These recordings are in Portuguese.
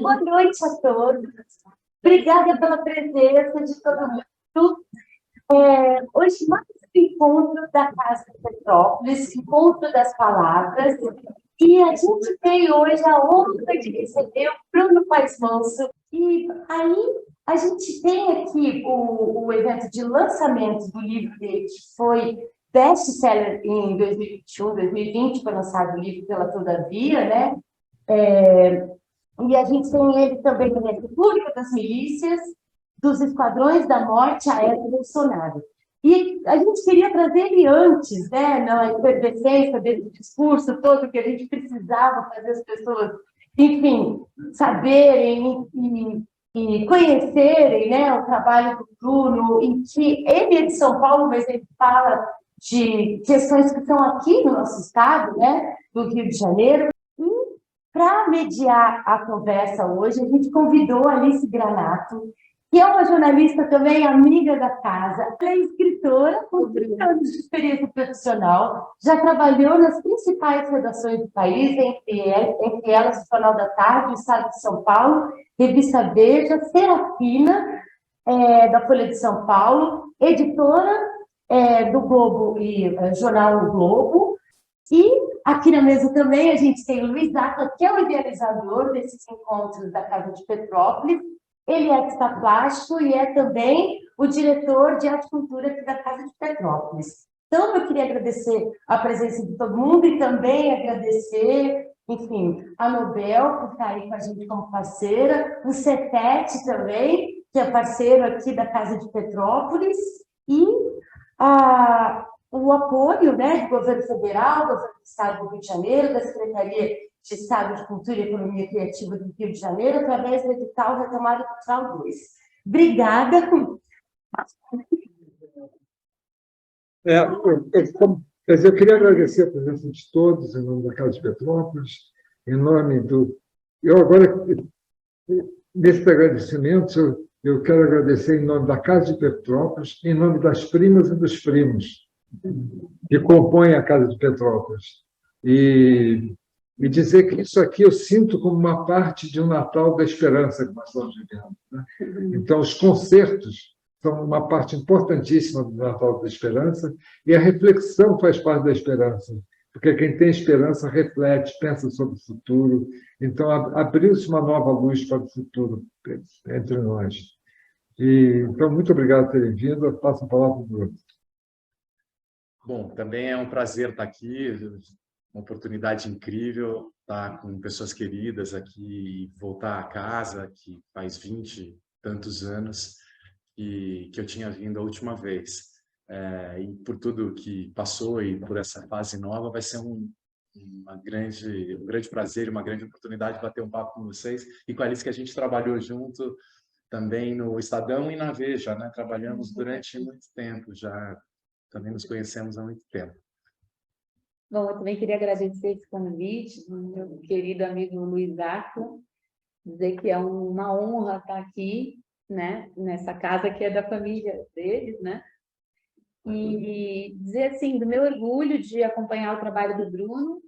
Boa noite a todos. Obrigada pela presença de todo mundo. Hoje, mais um encontro da Casa de Petrópolis, encontro das palavras, e a gente tem hoje a honra de receber o Bruno Paes Manso. E aí, a gente tem aqui o evento de lançamento do livro dele, que foi best-seller em 2021, 2020, foi lançado o livro pela Todavia, né? E a gente tem ele também na República das Milícias, dos Esquadrões da Morte a Era Bolsonaro. E a gente queria trazer ele antes, né, na efervescência desse discurso todo que a gente precisava fazer as pessoas, enfim, saberem e conhecerem, né, o trabalho do Bruno, em que ele é de São Paulo, mas ele fala de questões que estão aqui no nosso estado, né, do Rio de Janeiro. Para mediar a conversa hoje, a gente convidou a Alice Granato, que é uma jornalista também amiga da casa. Ela é escritora com 30 anos de experiência profissional, já trabalhou nas principais redações do país, entre elas o Jornal da Tarde, o Estado de São Paulo, Revista Veja, Serafina, da Folha de São Paulo, editora do Globo e Jornal O Globo. E aqui na mesa também a gente tem o Luiz Acla, que é o idealizador desses encontros da Casa de Petrópolis. Ele é artista plástico e é também o diretor de arte e cultura aqui da Casa de Petrópolis. Então, eu queria agradecer a presença de todo mundo e também agradecer, enfim, a Nobel por estar aí com a gente como parceira, o CETET também, que é parceiro aqui da Casa de Petrópolis, e o apoio, né, do governo federal, do governo do Estado do Rio de Janeiro, da Secretaria de Estado de Cultura e Economia Criativa do Rio de Janeiro, através do edital Retomada Cultural 2. Obrigada. Eu queria agradecer a presença de todos, em nome da Casa de Petrópolis, em nome do... Eu agora, nesse agradecimento, eu quero agradecer em nome da Casa de Petrópolis, em nome das primas e dos primos que compõem a Casa de Petrópolis. E dizer que isso aqui eu sinto como uma parte de um Natal da esperança que nós estamos vivendo, né? Então, os concertos são uma parte importantíssima do Natal da esperança, e a reflexão faz parte da esperança, porque quem tem esperança reflete, pensa sobre o futuro. Então, abriu-se uma nova luz para o futuro entre nós. Então, muito obrigado por terem vindo. Eu passo a palavra para o Bruno. Bom, também é um prazer estar aqui, uma oportunidade incrível estar com pessoas queridas aqui e voltar a casa, que faz 20 e tantos anos que eu tinha vindo a última vez. E por tudo que passou e por essa fase nova, vai ser um grande prazer, uma grande oportunidade bater um papo com vocês e com a Alice, que a gente trabalhou junto também no Estadão e na Veja, né? Trabalhamos durante muito tempo já. Também nos conhecemos há muito tempo. Bom, eu também queria agradecer esse convite do meu querido amigo Luiz Acla, dizer que é uma honra estar aqui, né, nessa casa que é da família deles, né, e dizer, assim, do meu orgulho de acompanhar o trabalho do Bruno,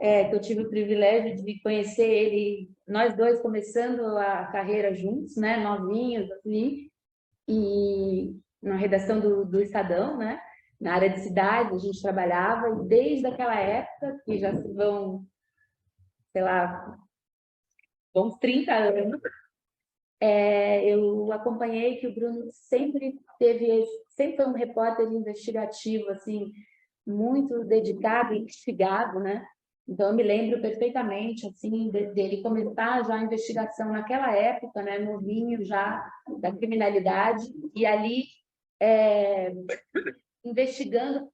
que eu tive o privilégio de conhecer ele, nós dois começando a carreira juntos, né, novinhos, assim, e na redação do Estadão, né? Na área de cidade, a gente trabalhava, e desde aquela época, que já se vão, sei lá, uns 30 anos, eu acompanhei que o Bruno sempre foi um repórter investigativo, assim, muito dedicado e instigado, né? Então, eu me lembro perfeitamente, assim, dele começar já a investigação naquela época, né, novinho já, da criminalidade, e ali investigando,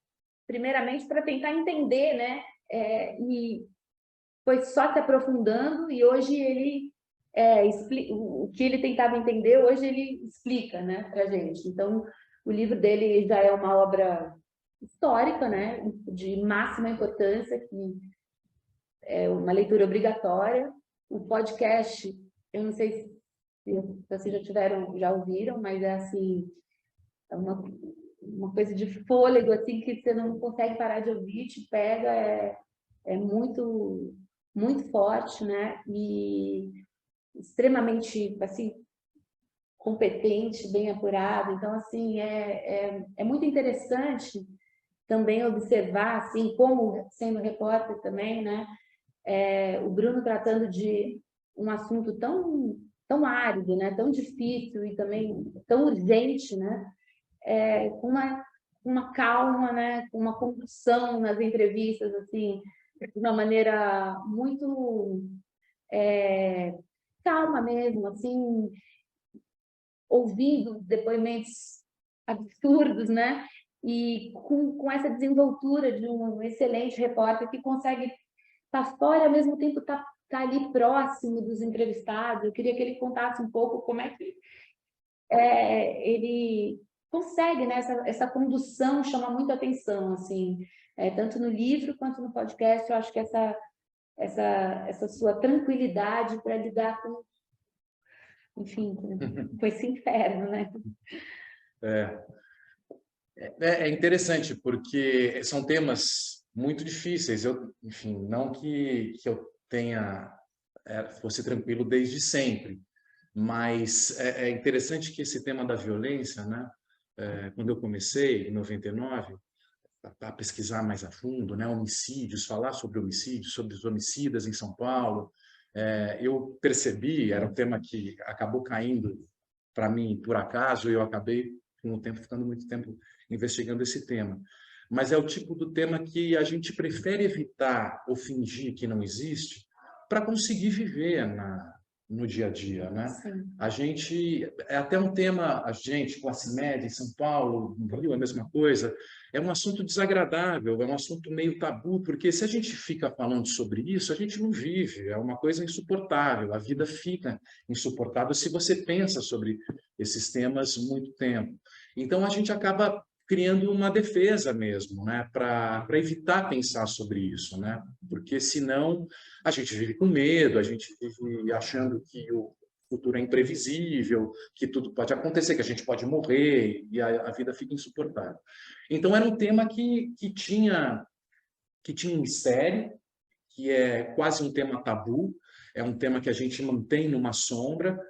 primeiramente, para tentar entender, né, e foi só se aprofundando, e hoje ele, o que ele tentava entender, hoje ele explica, né, para a gente. Então, o livro dele já é uma obra histórica, né, de máxima importância, que é uma leitura obrigatória. O podcast, eu não sei se vocês já ouviram, mas é assim, é uma coisa de fôlego, assim, que você não consegue parar de ouvir, te pega, é muito, muito forte, né? E extremamente, assim, competente, bem apurado. Então, assim, é muito interessante também observar, assim, como sendo repórter também, né? O Bruno tratando de um assunto tão árido, né? Tão difícil e também tão urgente, né? Com uma calma, né? Com uma condução nas entrevistas, assim, de uma maneira muito calma mesmo, assim, ouvindo depoimentos absurdos, né? E com essa desenvoltura de um excelente repórter que consegue estar fora e ao mesmo tempo tá ali próximo dos entrevistados. Eu queria que ele contasse um pouco como é que ele consegue, né? Essa condução chama muito atenção, assim, tanto no livro quanto no podcast. Eu acho que essa sua tranquilidade para lidar com, enfim, com esse inferno, né? É interessante, porque são temas muito difíceis. Enfim, não que eu tenha fosse tranquilo desde sempre, mas é interessante que esse tema da violência, né? Quando eu comecei, em 99, a pesquisar mais a fundo, né? Homicídios, falar sobre homicídios, sobre os homicidas em São Paulo, eu percebi, era um tema que acabou caindo para mim por acaso, e eu acabei, com o tempo, ficando muito tempo investigando esse tema. Mas é o tipo do tema que a gente prefere evitar ou fingir que não existe para conseguir viver no dia a dia, né? Sim. A gente, é até um tema, a gente, classe média, em São Paulo, no Rio, é a mesma coisa, é um assunto desagradável, é um assunto meio tabu, porque se a gente fica falando sobre isso, a gente não vive, é uma coisa insuportável, a vida fica insuportável se você pensa sobre esses temas muito tempo. Então, a gente acaba criando uma defesa mesmo, né, para evitar pensar sobre isso, né, porque senão a gente vive com medo, a gente vive achando que o futuro é imprevisível, que tudo pode acontecer, que a gente pode morrer e a vida fica insuportável. Então era um tema que tinha um mistério, que é quase um tema tabu, é um tema que a gente mantém numa sombra,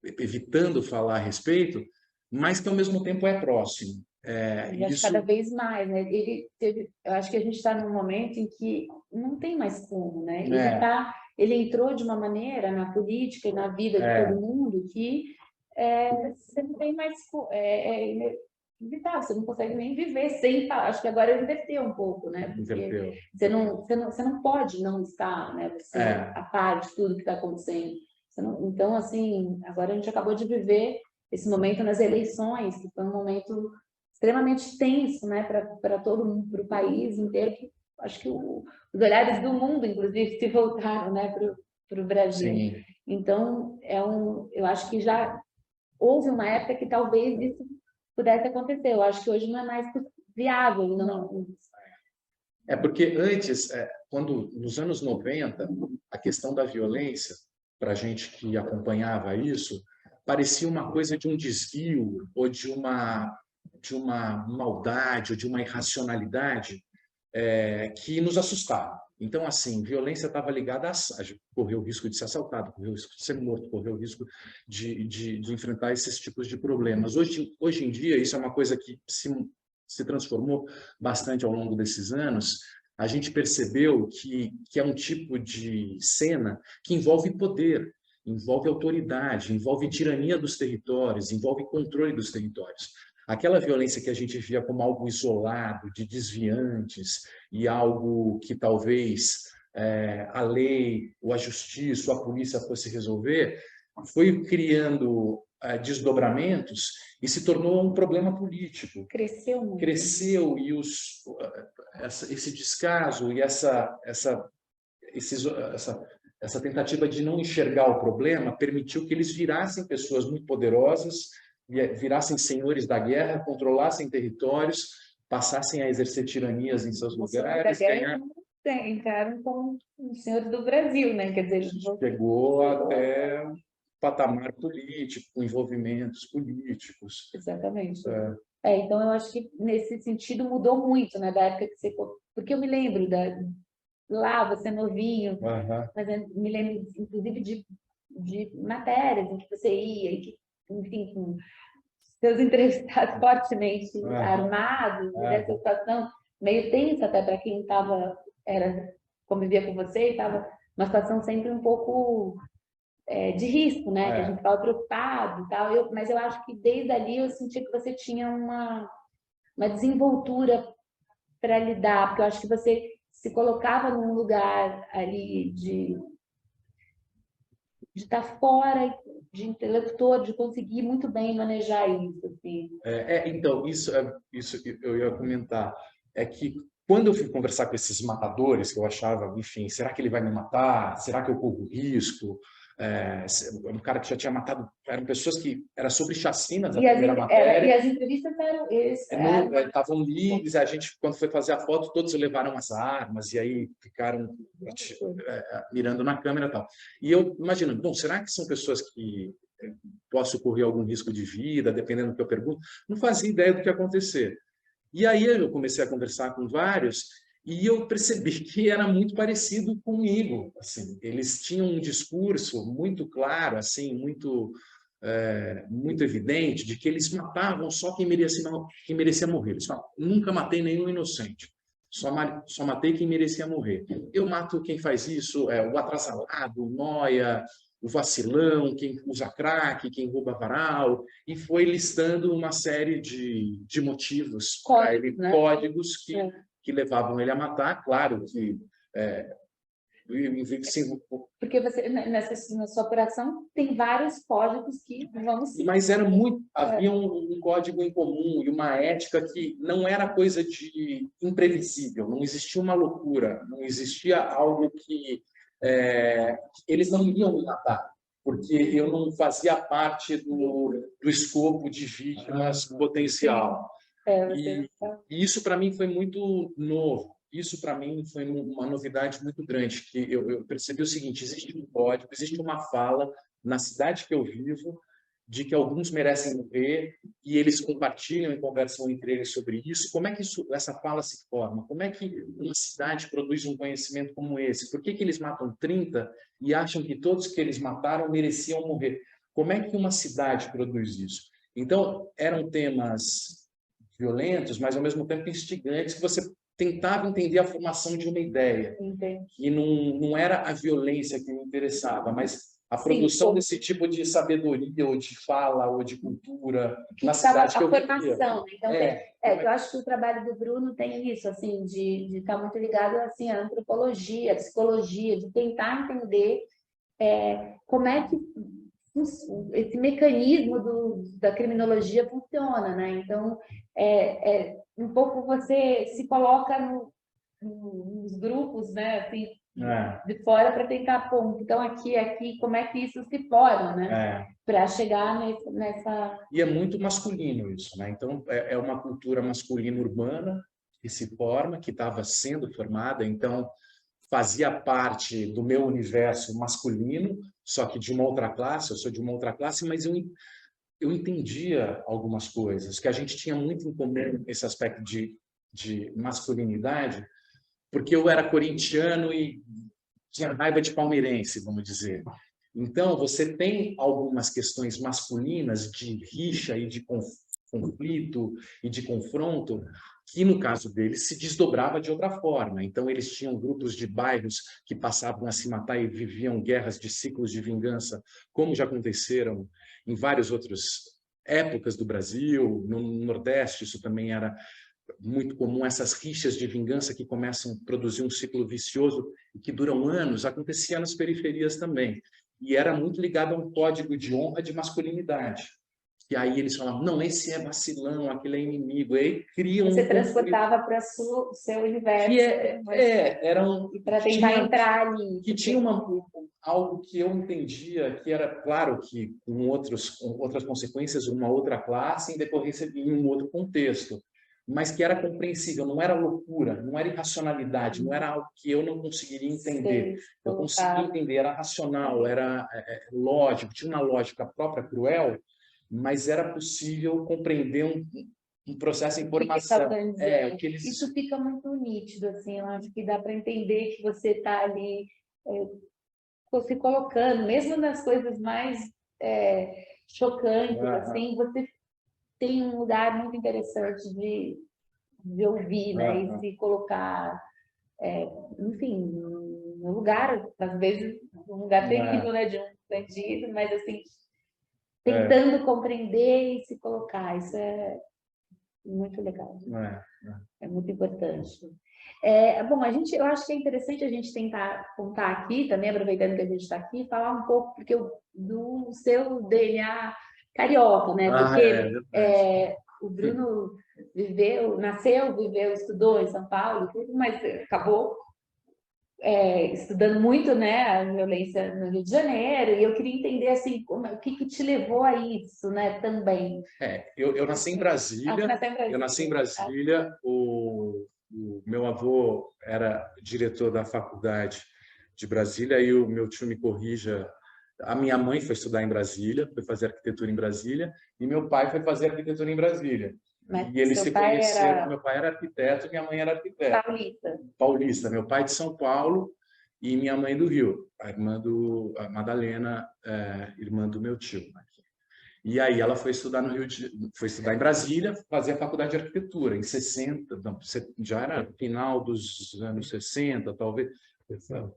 evitando falar a respeito, mas que ao mesmo tempo é próximo. Eu acho cada vez mais, né? Eu acho que a gente está num momento em que não tem mais como, né? Ele entrou de uma maneira na política e na vida de todo mundo que você não tem mais inevitável, você não consegue nem viver sem falar. Acho que agora ele inverteu um pouco, né? Porque você não pode não estar, né? Você a par de tudo que está acontecendo. Então, assim, agora a gente acabou de viver esse momento nas eleições, que foi um momento extremamente tenso, né, para todo mundo, para o país inteiro, que acho que os olhares do mundo, inclusive, se voltaram, né, para o Brasil. Sim. Então, eu acho que já houve uma época que talvez isso pudesse acontecer. Eu acho que hoje não é mais viável. Não. É porque antes, quando nos anos 90, a questão da violência, para a gente que acompanhava isso, parecia uma coisa de um desvio ou de uma maldade ou de uma irracionalidade que nos assustava. Então, assim, violência estava ligada a correr o risco de ser assaltado, correr o risco de ser morto, correr o risco de enfrentar esses tipos de problemas. Hoje em dia, isso é uma coisa que se transformou bastante ao longo desses anos. A gente percebeu que é um tipo de cena que envolve poder, envolve autoridade, envolve tirania dos territórios, envolve controle dos territórios. Aquela violência que a gente via como algo isolado, de desviantes, e algo que talvez a lei, ou a justiça, ou a polícia fosse resolver, foi criando desdobramentos e se tornou um problema político. Cresceu muito. Cresceu e esse descaso e essa tentativa de não enxergar o problema permitiu que eles virassem pessoas muito poderosas, virassem senhores da guerra, controlassem territórios, passassem a exercer tiranias em seus lugares. Entraram como os senhores do Brasil, né? Quer dizer, chegou até patamar político, com envolvimentos políticos. Exatamente. Então, eu acho que nesse sentido mudou muito, né? Da época que você... Porque eu me lembro lá, você novinho, Aham. mas eu me lembro, inclusive, de matérias em que você ia, e que, enfim, com seus entrevistados fortemente Aham. armados, e Aham. dessa situação meio tensa até para quem convivia com você, e estava uma situação sempre um pouco de risco, né? Que a gente estava preocupado e tal. Mas eu acho que desde ali eu senti que você tinha uma desenvoltura para lidar, porque eu acho que você se colocava num lugar ali de estar fora, de interlocutor, de conseguir muito bem manejar isso, assim. Então, isso eu ia comentar. É que quando eu fui conversar com esses matadores, que eu achava, enfim, será que ele vai me matar? Será que eu corro risco? Um cara que já tinha matado, eram pessoas que, era sobre chacinas a primeira E matéria, as entrevistas estavam livres, a gente, quando foi fazer a foto, todos levaram as armas, e aí ficaram mirando na câmera e tal. E eu imagino, bom, será que são pessoas que posso correr algum risco de vida, dependendo do que eu pergunto? Não fazia ideia do que ia acontecer. E aí eu comecei a conversar com vários e eu percebi que era muito parecido comigo. Assim, eles tinham um discurso muito claro, assim, muito evidente, de que eles matavam só quem merecia morrer. Eles falavam, nunca matei nenhum inocente. Só matei quem merecia morrer. Eu mato quem faz isso, o atrasalado, o nóia, o vacilão, quem usa crack, quem rouba varal, e foi listando uma série de motivos para ele, né? códigos que levavam ele a matar. Claro que porque você na sua operação tem vários códigos que vão se... mas havia um código em comum e uma ética que não era coisa de imprevisível, não existia uma loucura, não existia algo que eles não iriam me matar, porque eu não fazia parte do escopo de vítimas potencial. E isso para mim foi muito novo. Isso para mim foi uma novidade muito grande, que eu percebi o seguinte: existe um código, existe uma fala na cidade que eu vivo de que alguns merecem morrer e eles compartilham e conversam entre eles sobre isso. Como é que essa fala se forma? Como é que uma cidade produz um conhecimento como esse? Por que eles matam 30 e acham que todos que eles mataram mereciam morrer? Como é que uma cidade produz isso? Então, eram temas violentos, mas ao mesmo tempo instigantes, que você tentava entender a formação de uma ideia. Entendi. E não era a violência que me interessava, mas a produção desse tipo de sabedoria, ou de fala, ou de cultura, que na cidade que eu vivia. formação. Então, eu acho que o trabalho do Bruno tem isso, assim, de estar muito ligado assim, à antropologia, à psicologia, de tentar entender como é que esse mecanismo da criminologia funciona, né? Então, um pouco você se coloca nos grupos, né? Assim, de fora para tentar, pô, então aqui, como é que isso se forma, né? Para chegar nessa... E é muito masculino isso, né? Então, é uma cultura masculina urbana que se forma, que estava sendo formada, então fazia parte do meu universo masculino, só que de uma outra classe, eu sou de uma outra classe, mas eu entendia algumas coisas, que a gente tinha muito em comum esse aspecto de masculinidade, porque eu era corintiano e tinha raiva de palmeirense, vamos dizer. Então, você tem algumas questões masculinas de rixa e de conflito e de confronto, que no caso deles se desdobrava de outra forma. Então, eles tinham grupos de bairros que passavam a se matar e viviam guerras de ciclos de vingança, como já aconteceram em várias outras épocas do Brasil. No Nordeste, isso também era muito comum, essas rixas de vingança que começam a produzir um ciclo vicioso e que duram anos, acontecia nas periferias também. E era muito ligado a um código de honra de masculinidade. E aí eles falavam, não, esse é vacilão, aquele é inimigo. E aí criam Você transportava para o seu universo. Para tentar entrar ali. Que tinha algo que eu entendia, que era, claro, que com outras consequências, uma outra classe, em decorrência de um outro contexto, mas que era compreensível, não era loucura, não era irracionalidade, não era algo que eu não conseguiria entender. Eu conseguia entender, era racional, era lógico, tinha uma lógica própria cruel, mas era possível compreender um processo de O que que informação. tá querendo dizer? O que eles... Isso fica muito nítido, assim, eu acho que dá para entender que você está ali se colocando, mesmo nas coisas mais chocantes, assim, você tem um lugar muito interessante de ouvir, né? E se colocar, enfim, no lugar, às vezes, um lugar terrível, né? De um bandido, mas assim, tentando compreender e se colocar. Isso é muito legal. É muito importante. Bom, eu acho que é interessante a gente tentar contar aqui, também aproveitando que a gente está aqui, falar um pouco do seu DNA carioca, né? Porque o Bruno viveu, estudou em São Paulo, tudo, mas acabou estudando muito, né, a violência no Rio de Janeiro, e eu queria entender assim, o que te levou a isso, né, também. Eu nasci em Brasília. Eu nasci em Brasília. O meu avô era diretor da faculdade de Brasília, e o meu tio me corrija. A minha mãe foi estudar em Brasília, foi fazer arquitetura em Brasília, e meu pai foi fazer arquitetura em Brasília. Mas e eles se conheceram. Meu pai era arquiteto, minha mãe era arquiteta. Paulista. Meu pai de São Paulo e minha mãe do Rio, a Madalena, irmã do meu tio. E aí ela foi estudar foi estudar em Brasília, fazer a faculdade de arquitetura em 60, não, já era final dos anos 60, talvez.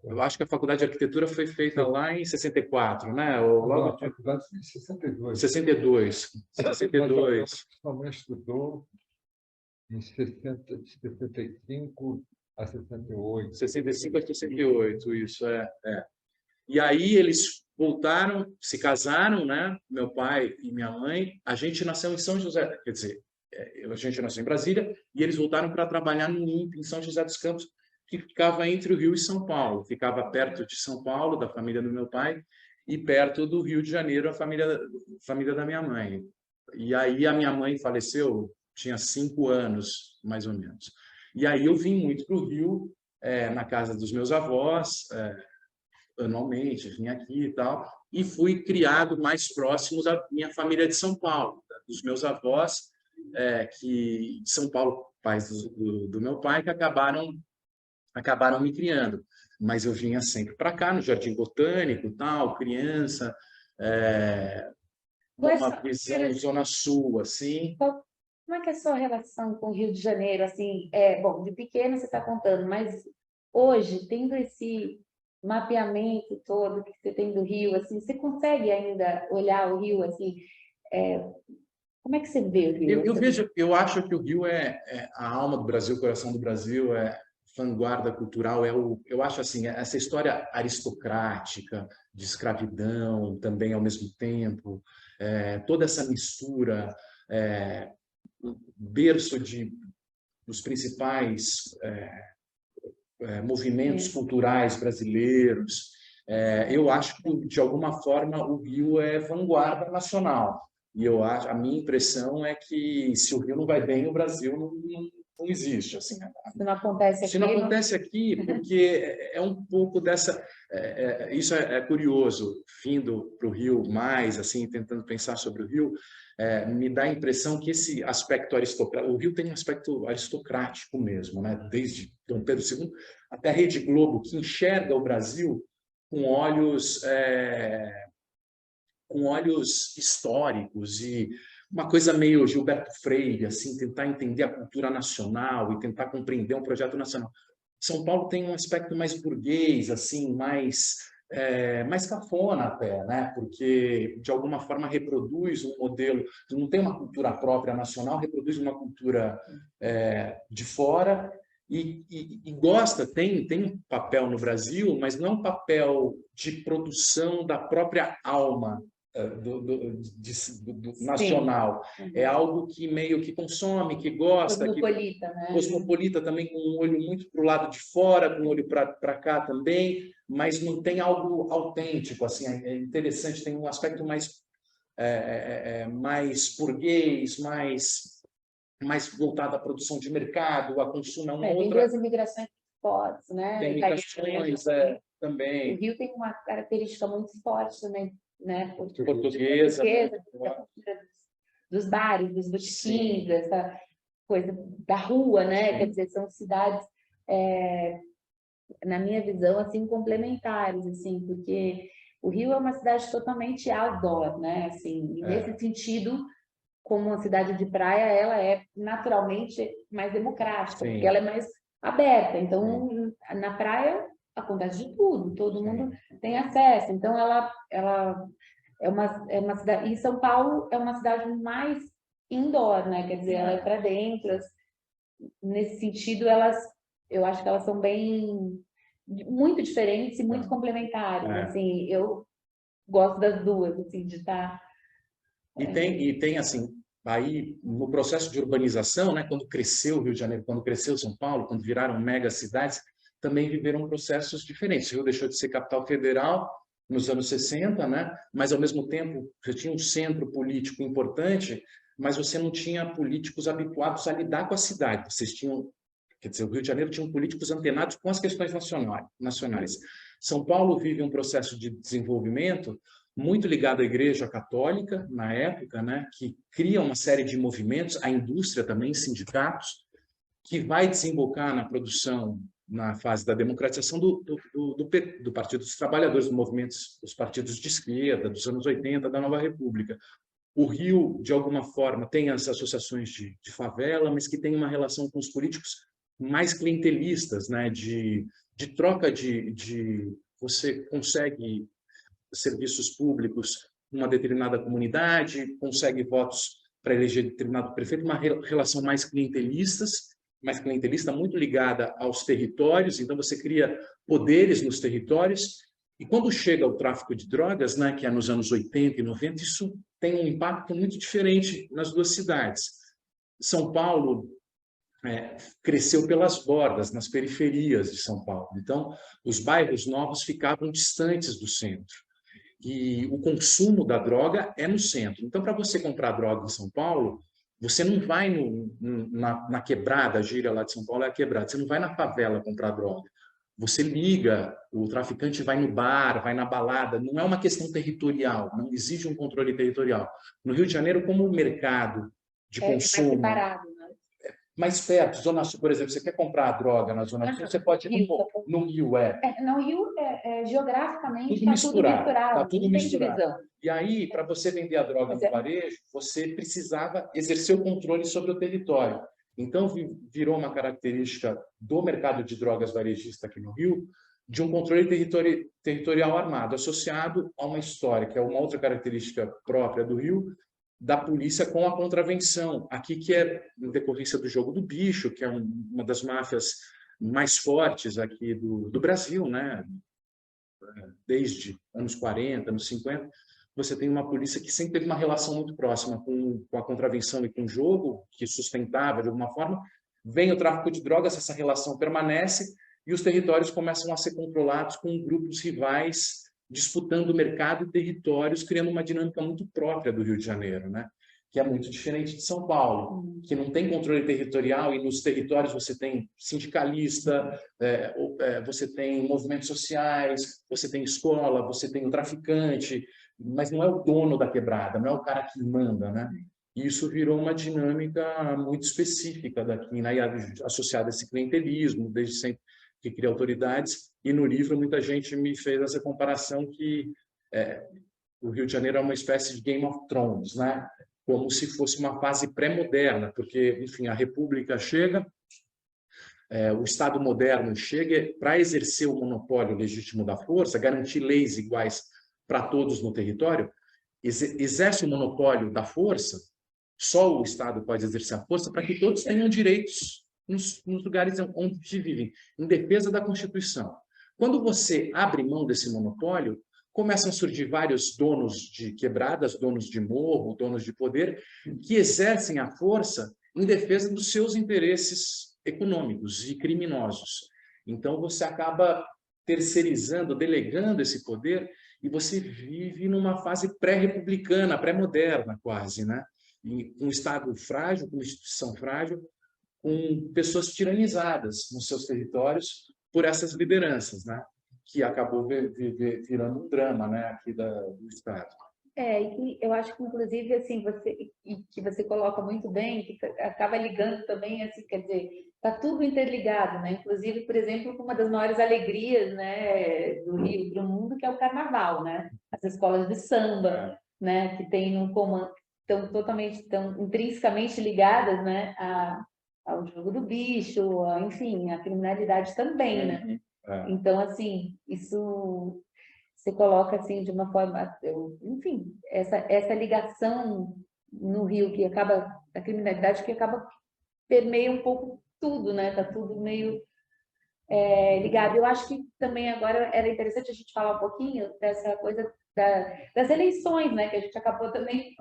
Eu acho que a faculdade de arquitetura foi feita lá em 64, né? Logo a faculdade foi em 62. 62. Sua mãe estudou em 65 a 68. 65 a 68, isso E aí eles voltaram, se casaram, né? Meu pai e minha mãe. A gente nasceu em São José, quer dizer, a gente nasceu em Brasília e eles voltaram para trabalhar no INPE, em São José dos Campos, que ficava entre o Rio e São Paulo. Ficava perto de São Paulo, da família do meu pai, e perto do Rio de Janeiro, a família da minha mãe. E aí a minha mãe faleceu, tinha 5 anos, mais ou menos. E aí eu vim muito para o Rio, na casa dos meus avós, anualmente, vim aqui e tal, e fui criado mais próximo da minha família de São Paulo, dos meus avós, que de São Paulo, pais do meu pai, que acabaram me criando. Mas eu vinha sempre para cá, no Jardim Botânico, tal, criança, uma visão Zona Sul, assim. Como é que é a sua relação com o Rio de Janeiro? Assim, bom, de pequeno você está contando, mas hoje, tendo esse mapeamento todo que você tem do Rio, assim, você consegue ainda olhar o Rio assim? Como é que você vê o Rio? Eu acho que o Rio é a alma do Brasil, o coração do Brasil, vanguarda cultural. Eu acho assim, essa história aristocrática de escravidão também ao mesmo tempo, toda essa mistura, berço dos principais movimentos culturais brasileiros. Eu acho que, de alguma forma, o Rio é vanguarda nacional. E a minha impressão é que, se o Rio não vai bem, o Brasil não existe. Assim, se não acontece aqui, se não acontece aqui, porque é um pouco dessa... isso é curioso, vindo para o Rio mais, assim, tentando pensar sobre o Rio, me dá a impressão que esse aspecto aristocrático... O Rio tem um aspecto aristocrático mesmo, né? Desde Dom Pedro II até a Rede Globo, que enxerga o Brasil com olhos históricos e uma coisa meio Gilberto Freire, assim, tentar entender a cultura nacional e tentar compreender um projeto nacional. São Paulo tem um aspecto mais burguês, assim, mais cafona até, né? Porque, de alguma forma, reproduz um modelo, não tem uma cultura própria nacional, reproduz uma cultura de fora e gosta, tem um papel no Brasil, mas não é um papel de produção da própria alma do nacional. É algo que meio que consome, que gosta. Cosmopolita, né? Cosmopolita também, com um olho muito para o lado de fora, com um olho para cá também, mas não tem algo autêntico. Assim, é interessante, tem um aspecto mais burguês, mais voltado à produção de mercado, a consumo, outra... Tem duas imigrações fortes, né? Tem imigrações também. O Rio tem uma característica muito forte também, né? Portuguesa. dos bares, dos botiquins, dessa coisa da rua, né? Quer dizer, são cidades, na minha visão, assim, complementares, assim, porque o Rio é uma cidade totalmente outdoor, né? Assim, e nesse sentido, como uma cidade de praia, ela é naturalmente mais democrática, Sim. porque ela é mais aberta. Então, na praia acontece de tudo, todo mundo tem acesso. Então, ela é uma cidade... E São Paulo é uma cidade mais indoor, né? Quer dizer, ela é para dentro. Nesse sentido, eu acho que elas são muito diferentes e muito complementares. Assim, eu gosto das duas, assim, de estar... E tem assim, aí no processo de urbanização, né, quando cresceu o Rio de Janeiro, quando cresceu São Paulo, quando viraram mega cidades, também viveram processos diferentes. O Rio deixou de ser capital federal nos anos 60, né, mas ao mesmo tempo você tinha um centro político importante, mas você não tinha políticos habituados a lidar com a cidade. Vocês tinham, quer dizer, o Rio de Janeiro tinha políticos antenados com as questões nacionais. São Paulo vive um processo de desenvolvimento muito ligado à Igreja Católica, na época, né, que cria uma série de movimentos, a indústria também, sindicatos, que vai desembocar na produção, na fase da democratização do Partido dos Trabalhadores, dos partidos de esquerda, dos anos 80, da Nova República. O Rio, de alguma forma, tem as associações de favela, mas que tem uma relação com os políticos mais clientelistas, né, de troca você consegue serviços públicos numa determinada comunidade, consegue votos para eleger determinado prefeito, uma relação mais clientelista muito ligada aos territórios, então você cria poderes nos territórios, e quando chega o tráfico de drogas, né, que é nos anos 80 e 90, isso tem um impacto muito diferente nas duas cidades. São Paulo cresceu pelas bordas, nas periferias de São Paulo, então os bairros novos ficavam distantes do centro. E o consumo da droga é no centro. Então, para você comprar droga em São Paulo, você não vai na quebrada, a gíria lá de São Paulo é a quebrada, você não vai na favela comprar droga. Você liga, o traficante vai no bar, vai na balada, não é uma questão territorial, não exige um controle territorial. No Rio de Janeiro, como o mercado de consumo... mais separado, né? Mais perto, Zona Sul, por exemplo, você quer comprar droga na Zona Sul, você pode ir no Rio, No Rio, geograficamente, tudo misturado. Está tudo tudo misturado. divisão. E aí, para você vender a droga no varejo, você precisava exercer o controle sobre o território. Então, virou uma característica do mercado de drogas varejista aqui no Rio, de um controle territorial armado, associado a uma história, que é uma outra característica própria do Rio, da polícia com a contravenção. Aqui, que é em decorrência do jogo do bicho, que é uma das máfias mais fortes aqui do Brasil, né? Desde anos 40, anos 50, você tem uma polícia que sempre teve uma relação muito próxima com a contravenção e com o jogo, que sustentava de alguma forma. Vem o tráfico de drogas, essa relação permanece e os territórios começam a ser controlados com grupos rivais disputando o mercado e territórios, criando uma dinâmica muito própria do Rio de Janeiro, né? Que é muito diferente de São Paulo, que não tem controle territorial, e nos territórios você tem sindicalista, você tem movimentos sociais, você tem escola, você tem o traficante, mas não é o dono da quebrada, não é o cara que manda, né? E isso virou uma dinâmica muito específica daqui, né? E associada a esse clientelismo, desde sempre que cria autoridades, e no livro muita gente me fez essa comparação que o Rio de Janeiro é uma espécie de Game of Thrones, né? Como se fosse uma fase pré-moderna, porque, enfim, a República chega, o Estado moderno chega para exercer o monopólio legítimo da força, garantir leis iguais para todos no território, exerce o monopólio da força, só o Estado pode exercer a força para que todos tenham direitos nos lugares onde vivem, em defesa da Constituição. Quando você abre mão desse monopólio, começam a surgir vários donos de quebradas, donos de morro, donos de poder, que exercem a força em defesa dos seus interesses econômicos e criminosos. Então, você acaba terceirizando, delegando esse poder, e você vive numa fase pré-republicana, pré-moderna quase, né? Um Estado frágil, com uma instituição frágil, com pessoas tiranizadas nos seus territórios por essas lideranças, né? Que acabou virando um drama, né, aqui do Estado. E que eu acho que, inclusive, assim, que você coloca muito bem, que acaba ligando também, assim, quer dizer, está tudo interligado, né? Inclusive, por exemplo, uma das maiores alegrias, né, do Rio para o mundo, que é o carnaval, né? As escolas de samba, né, que tem um comando, estão intrinsecamente ligadas, né, ao jogo do bicho, enfim, a criminalidade também, né? Então, assim, isso você coloca assim de uma forma, enfim, essa ligação no Rio que acaba, a criminalidade que acaba permeia um pouco tudo, né? Tá tudo meio ligado. Eu acho que também agora era interessante a gente falar um pouquinho dessa coisa das eleições, né? Que a gente acabou também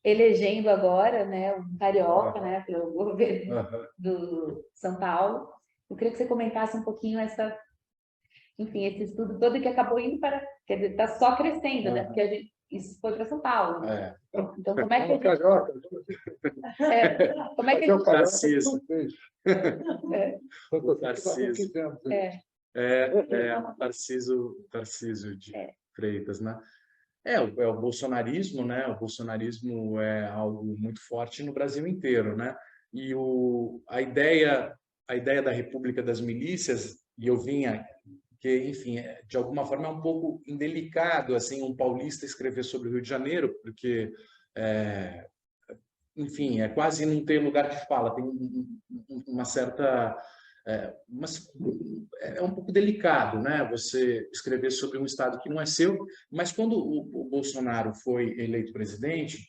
elegendo agora, né? Um carioca, né? Pelo governo do São Paulo. Eu queria que você comentasse um pouquinho enfim, esse estudo todo que acabou indo para, quer dizer, está só crescendo, né? Porque isso foi para São Paulo. Né? Então, como é que a gente... como é que a gente... Tarcísio. Tarcísio de Freitas, né? O bolsonarismo, né? O bolsonarismo é algo muito forte no Brasil inteiro, né? E a ideia da República das Milícias, e eu vinha que, enfim, de alguma forma é um pouco indelicado assim um paulista escrever sobre o Rio de Janeiro, porque enfim, é quase não ter lugar de fala, tem uma certa é um pouco delicado, né? Você escrever sobre um estado que não é seu, mas quando o Bolsonaro foi eleito presidente,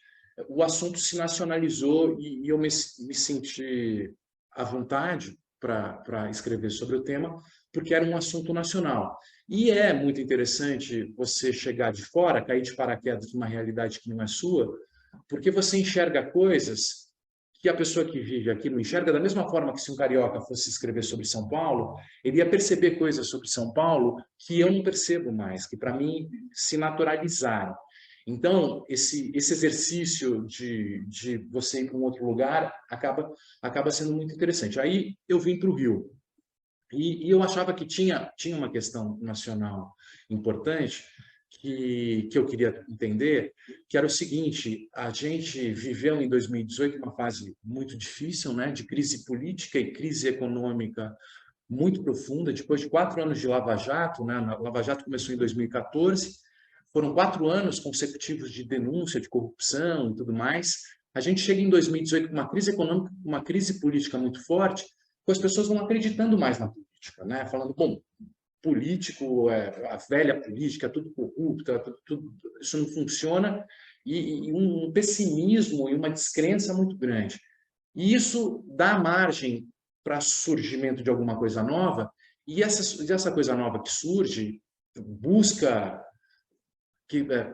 o assunto se nacionalizou e eu me senti à vontade para escrever sobre o tema, porque era um assunto nacional. E é muito interessante você chegar de fora, cair de paraquedas numa realidade que não é sua, porque você enxerga coisas que a pessoa que vive aqui não enxerga, da mesma forma que se um carioca fosse escrever sobre São Paulo, ele ia perceber coisas sobre São Paulo que eu não percebo mais, que para mim se naturalizaram. Então, esse exercício de você ir para um outro lugar acaba sendo muito interessante. Aí eu vim para o Rio. E eu achava que tinha uma questão nacional importante que eu queria entender, que era o seguinte: a gente viveu em 2018 uma fase muito difícil, né, de crise política e crise econômica muito profunda, depois de 4 anos de Lava Jato, né, a Lava Jato começou em 2014, foram 4 anos consecutivos de denúncia de corrupção e tudo mais. A gente chega em 2018 com uma crise econômica, uma crise política muito forte, com as pessoas não acreditando mais na política, né? Falando, bom, político, a velha política, tudo corrupta, tudo, isso não funciona, e um pessimismo e uma descrença muito grande. E isso dá margem para surgimento de alguma coisa nova, e essa coisa nova que surge busca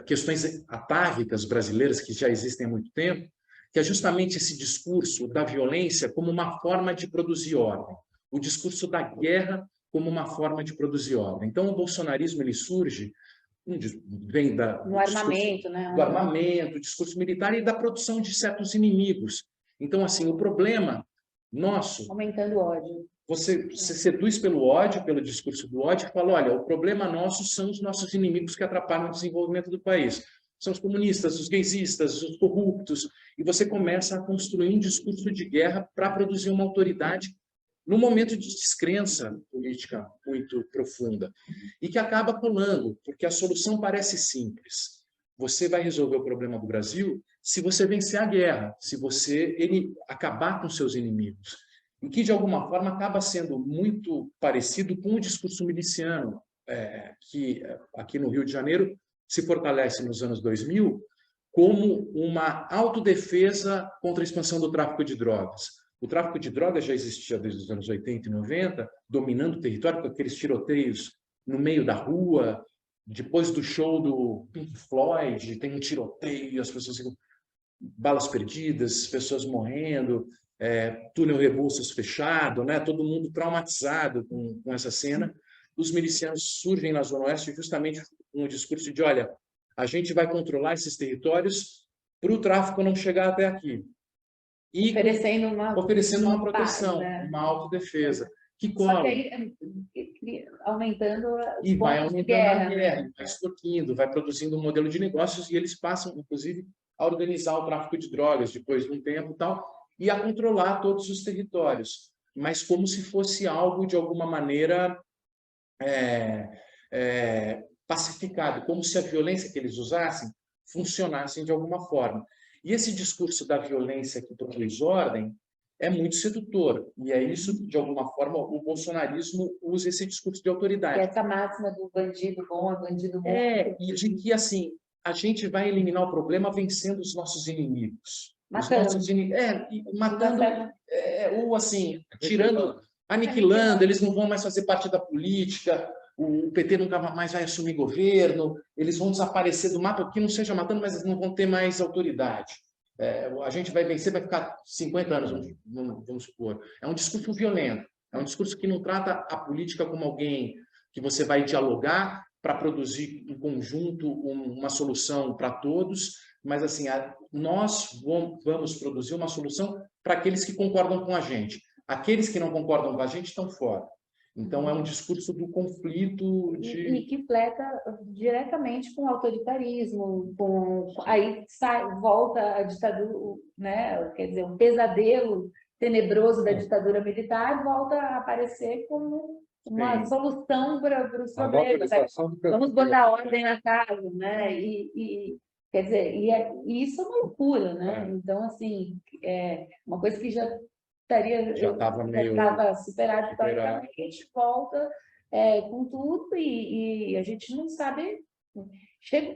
questões atávicas brasileiras que já existem há muito tempo, que é justamente esse discurso da violência como uma forma de produzir ordem, o discurso da guerra como uma forma de produzir ordem. Então, o bolsonarismo ele surge, vem no armamento, né? Do armamento, discurso militar e da produção de certos inimigos. Então, assim, o problema nosso... Aumentando o ódio. Você seduz pelo ódio, pelo discurso do ódio, e fala, olha, o problema nosso são os nossos inimigos que atrapalham o desenvolvimento do país. São os comunistas, os gaysistas, os corruptos. E você começa a construir um discurso de guerra para produzir uma autoridade num momento de descrença política muito profunda. E que acaba colando, porque a solução parece simples. Você vai resolver o problema do Brasil se você vencer a guerra, se você acabar com seus inimigos. E que, de alguma forma, acaba sendo muito parecido com o discurso miliciano, que aqui no Rio de Janeiro se fortalece nos anos 2000 como uma autodefesa contra a expansão do tráfico de drogas. O tráfico de drogas já existia desde os anos 80 e 90, dominando o território com aqueles tiroteios no meio da rua. Depois do show do Pink Floyd, tem um tiroteio, as pessoas ficam balas perdidas, pessoas morrendo, túnel Rebouças fechado, né? Todo mundo traumatizado com essa cena. Os milicianos surgem na Zona Oeste justamente com o discurso de, olha, a gente vai controlar esses territórios para o tráfico não chegar até aqui. E oferecendo uma proteção, né? Uma autodefesa. Que cola. Só que aí, aumentando os E vai pontos de aumentando a guerra, né? guerra, vai extorquindo, vai produzindo um modelo de negócios e eles passam, inclusive, a organizar o tráfico de drogas depois de um tempo e tal, e a controlar todos os territórios, mas como se fosse algo, de alguma maneira, pacificado, como se a violência que eles usassem funcionasse de alguma forma. E esse discurso da violência que produz ordem é muito sedutor, e é isso que, de alguma forma, o bolsonarismo usa esse discurso de E autoridade. essa máxima do bandido bom é bandido bom. E de que, assim, a gente vai eliminar o problema vencendo os nossos inimigos. Matando. Matando, ou assim, tirando, aniquilando, eles não vão mais fazer parte da política, o PT nunca mais vai assumir governo, eles vão desaparecer do mapa, que não seja matando, mas eles não vão ter mais autoridade. A gente vai vencer, vai ficar 50 anos, vamos supor. É um discurso violento, é um discurso que não trata a política como alguém que você vai dialogar para produzir em conjunto uma solução para todos, mas assim, nós vamos produzir uma solução para aqueles que concordam com a gente. Aqueles que não concordam com a gente estão fora. Então, é um discurso do conflito E que fleta diretamente com o autoritarismo, aí volta a ditadura, né? Quer dizer, um pesadelo tenebroso da ditadura militar volta a aparecer como uma solução para os problemas. Vamos botar ordem na casa, né? Quer dizer, e isso é uma loucura, né? Então, assim, uma coisa que já estava superado, a gente volta com tudo e a gente não sabe.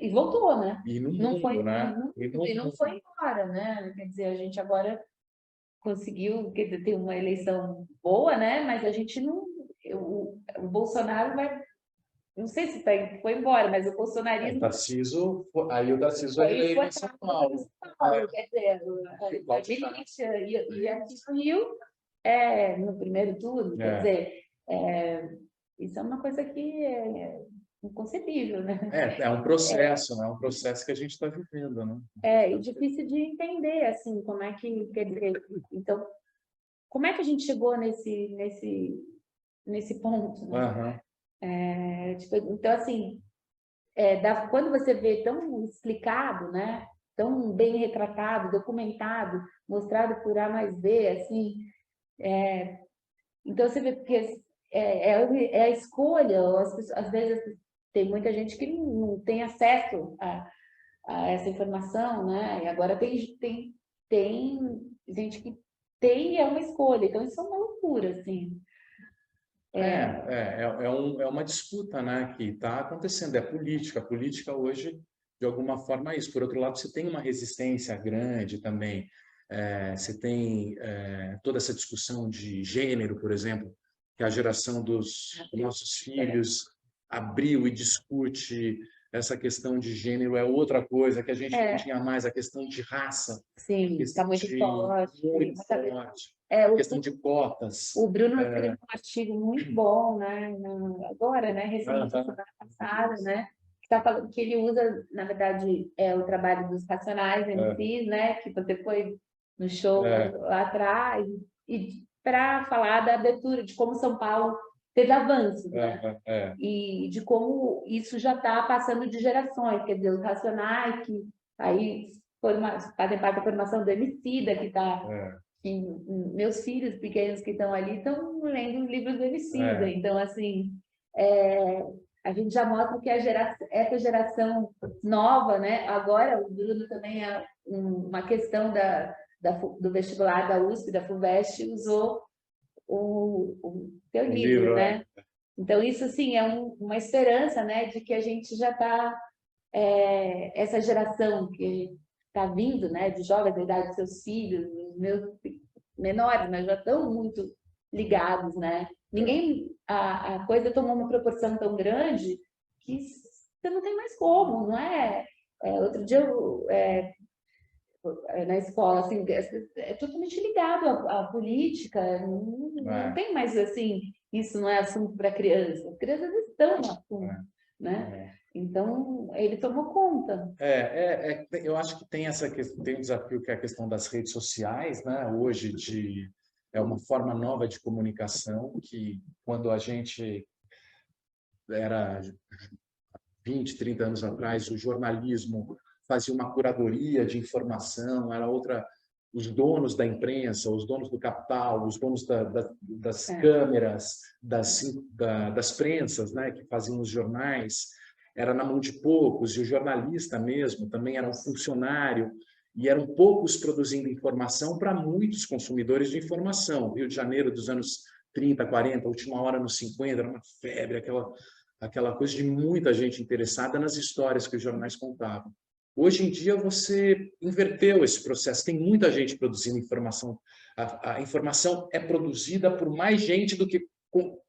E voltou, né? E no não mundo, foi, né? E não foi embora, né? Quer dizer, a gente agora conseguiu ter uma eleição boa, né? Mas a gente não. O Bolsonaro vai. Não sei se foi embora, mas o bolsonarismo. Aí o Tarcísio é eleito em São Paulo. Quer dizer, a milícia e aqui no Rio, no primeiro turno, quer dizer, isso é uma coisa que é inconcebível, né? É um processo, né? É um processo que a gente está vivendo, né? E difícil de entender, assim, como é que, quer dizer, então, como é que a gente chegou nesse ponto, né? Então, assim, quando você vê tão explicado, né? Tão bem retratado, documentado, mostrado por A mais B, assim, então você vê porque é a escolha, às vezes tem muita gente que não tem acesso a essa informação, né? E agora tem gente que tem e é uma escolha, então isso é uma loucura, assim. É uma disputa, né, que está acontecendo, é política. A política hoje, de alguma forma, é isso. Por outro lado, você tem uma resistência grande também. Você tem toda essa discussão de gênero, por exemplo, que a geração dos nossos filhos abriu e discute. Essa questão de gênero é outra coisa, que a gente não tinha mais, a questão de raça. Sim, está muito forte. Muito forte. A questão de cotas. O Bruno escreveu um artigo muito bom, né? Agora, né? Recentemente, semana passada, né? Que tá falando que ele usa, na verdade, o trabalho dos Racionais MCs, né? Que você foi no show lá atrás, e para falar da abertura, de como São Paulo teve avanços, né? E de como isso já está passando de gerações, quer dizer, os Racionais, que aí fazem parte da formação do Emicida, que está... meus filhos pequenos que estão ali estão lendo livros do Emicida. Então, assim, a gente já mostra que essa geração nova, né? Agora, o Bruno também é uma questão do vestibular da USP, da FUVEST, usou o teu livro, né? Então, isso, assim, é uma esperança, né? De que a gente já está... essa geração que está vindo, né? De jovens da idade dos seus filhos, os meus menores, mas já estão muito ligados, né? A coisa tomou uma proporção tão grande que você não tem mais como, não é? Outro dia, na escola, assim, é totalmente ligado à política, não tem mais, assim, isso não é assunto para criança. As crianças estão no assunto, né? Então, ele tomou conta. Eu acho que tem um desafio que é a questão das redes sociais, né? Hoje é uma forma nova de comunicação que, quando a gente era 20, 30 anos atrás, o jornalismo fazia uma curadoria de informação, era outra, os donos da imprensa, os donos do capital, os donos das câmeras, das prensas, né, que faziam os jornais, era na mão de poucos, e o jornalista mesmo também era um funcionário, e eram poucos produzindo informação para muitos consumidores de informação. Rio de Janeiro dos anos 30, 40, última hora nos 50, era uma febre, aquela coisa de muita gente interessada nas histórias que os jornais contavam. Hoje em dia você inverteu esse processo, tem muita gente produzindo informação. A informação é produzida por mais gente do que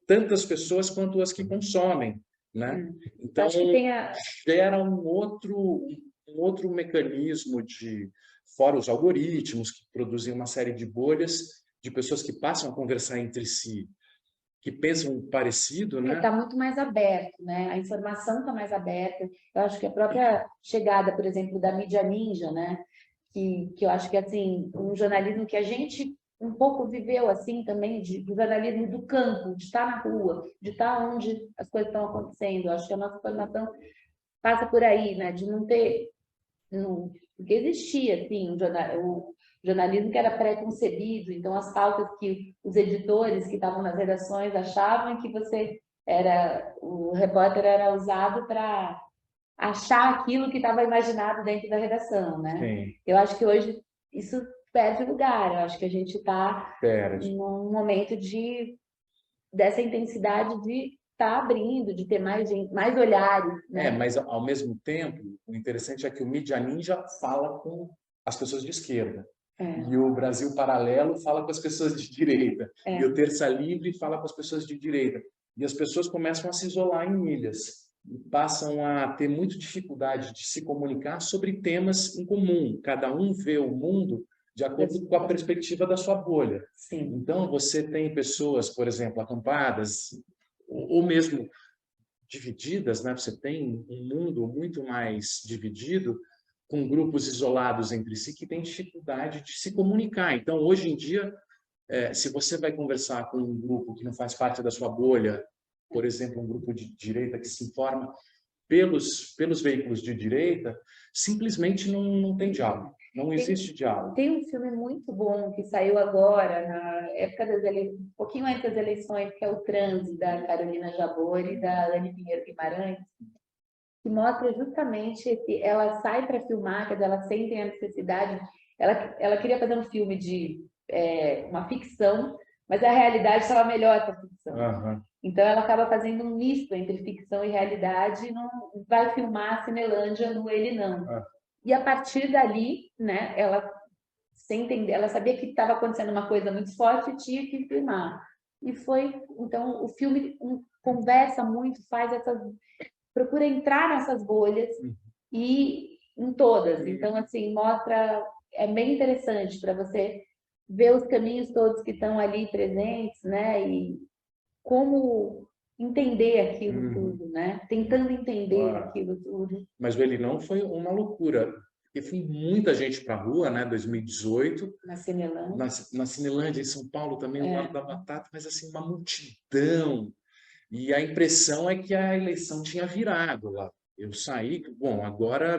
tantas pessoas quanto as que consomem, né? Então, Acho que tem gera um outro mecanismo fora os algoritmos, que produzem uma série de bolhas de pessoas que passam a conversar entre si, que pensam parecido, né? Está muito mais aberto, né? A informação está mais aberta. Eu acho que a própria chegada, por exemplo, da mídia ninja, né? Que eu acho que assim, um jornalismo que a gente um pouco viveu assim também, do jornalismo do campo, de estar na rua, de estar onde as coisas estão acontecendo. Eu acho que a nossa formação passa por aí, né? De não ter, porque existia assim o jornalismo que era pré-concebido, então as pautas que os editores que estavam nas redações achavam que o repórter era usado para achar aquilo que estava imaginado dentro da redação, né? Sim. Eu acho que hoje isso perde lugar, eu acho que a gente está num momento dessa intensidade de estar abrindo, de ter mais gente, mais olhares, né? Mas ao mesmo tempo, o interessante é que o Mídia Ninja fala com as pessoas de esquerda. E o Brasil Paralelo fala com as pessoas de direita. E o Terça Livre fala com as pessoas de direita. E as pessoas começam a se isolar em ilhas. E passam a ter muita dificuldade de se comunicar sobre temas em comum. Cada um vê o mundo de acordo com a perspectiva da sua bolha. Sim. Então, você tem pessoas, por exemplo, acampadas, ou mesmo divididas, né? Você tem um mundo muito mais dividido, com grupos isolados entre si que têm dificuldade de se comunicar. Então, hoje em dia, se você vai conversar com um grupo que não faz parte da sua bolha, por exemplo, um grupo de direita que se informa pelos veículos de direita, simplesmente não tem diálogo, não existe diálogo. Tem um filme muito bom que saiu agora, na época um pouquinho antes das eleições, que é O Transe, da Carolina Jabor e da Anne Pinheiro Guimarães, que mostra justamente ela sai para filmar, quer dizer, ela sente a necessidade, ela queria fazer um filme de uma ficção, mas a realidade estava melhor que a ficção. Uhum. Então ela acaba fazendo um misto entre ficção e realidade e não vai filmar a Cinelândia no Ele Não. E a partir dali, né, ela sem entender, ela sabia que estava acontecendo uma coisa muito forte e tinha que filmar. E então o filme conversa muito, procura entrar nessas bolhas e em todas. Então, assim, é bem interessante para você ver os caminhos todos que estão ali presentes, né? E como entender aquilo tudo, né? Tentando entender aquilo tudo. Mas o Ele Não foi uma loucura. Porque foi muita gente para a rua, né? 2018. Na Cinelândia. Na Cinelândia, em São Paulo também, no Largo da Batata, mas assim, uma multidão. E a impressão é que a eleição tinha virado lá. Eu saí, bom, agora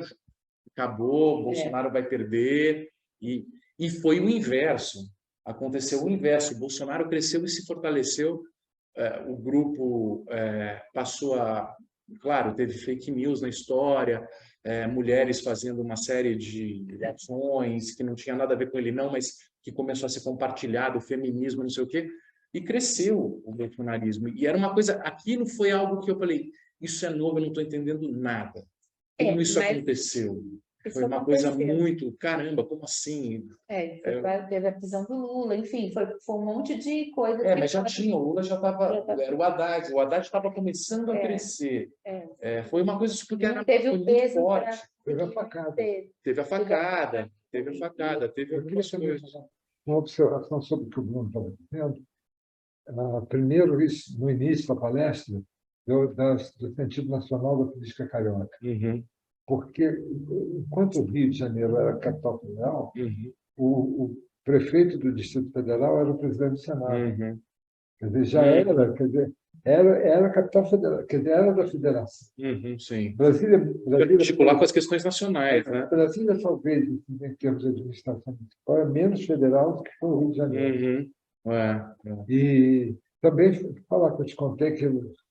acabou, Bolsonaro vai perder. E foi o inverso. Aconteceu o inverso. O Bolsonaro cresceu e se fortaleceu. O grupo passou a... Claro, teve fake news na história, mulheres fazendo uma série de ações que não tinha nada a ver com ele não, mas que começou a ser compartilhado, o feminismo, não sei o quê. E cresceu o bolsonarismo. E era uma coisa... Aquilo foi algo que eu falei, isso é novo, eu não estou entendendo nada. Como isso aconteceu? Foi uma coisa muito... Caramba, como assim? Teve a prisão do Lula, enfim, foi um monte de coisas. Mas já tinha, o Lula já estava... Era o Haddad estava começando a crescer. Foi uma coisa porque era teve muito forte. Teve a facada. Teve a facada. Eu queria fazer uma observação sobre o que o Bruno estava dizendo. Primeiro, no início da palestra, do sentido nacional da política carioca. Porque, enquanto o Rio de Janeiro era a capital federal, o prefeito do Distrito Federal era o presidente do Senado. Quer dizer, já era, quer dizer, era a capital federal, quer dizer, era da federação. Sim. Brasília, Articular com as questões nacionais, né? Brasília, talvez, em termos de administração municipal, é menos federal do que foi o Rio de Janeiro. E também falar que eu te contei que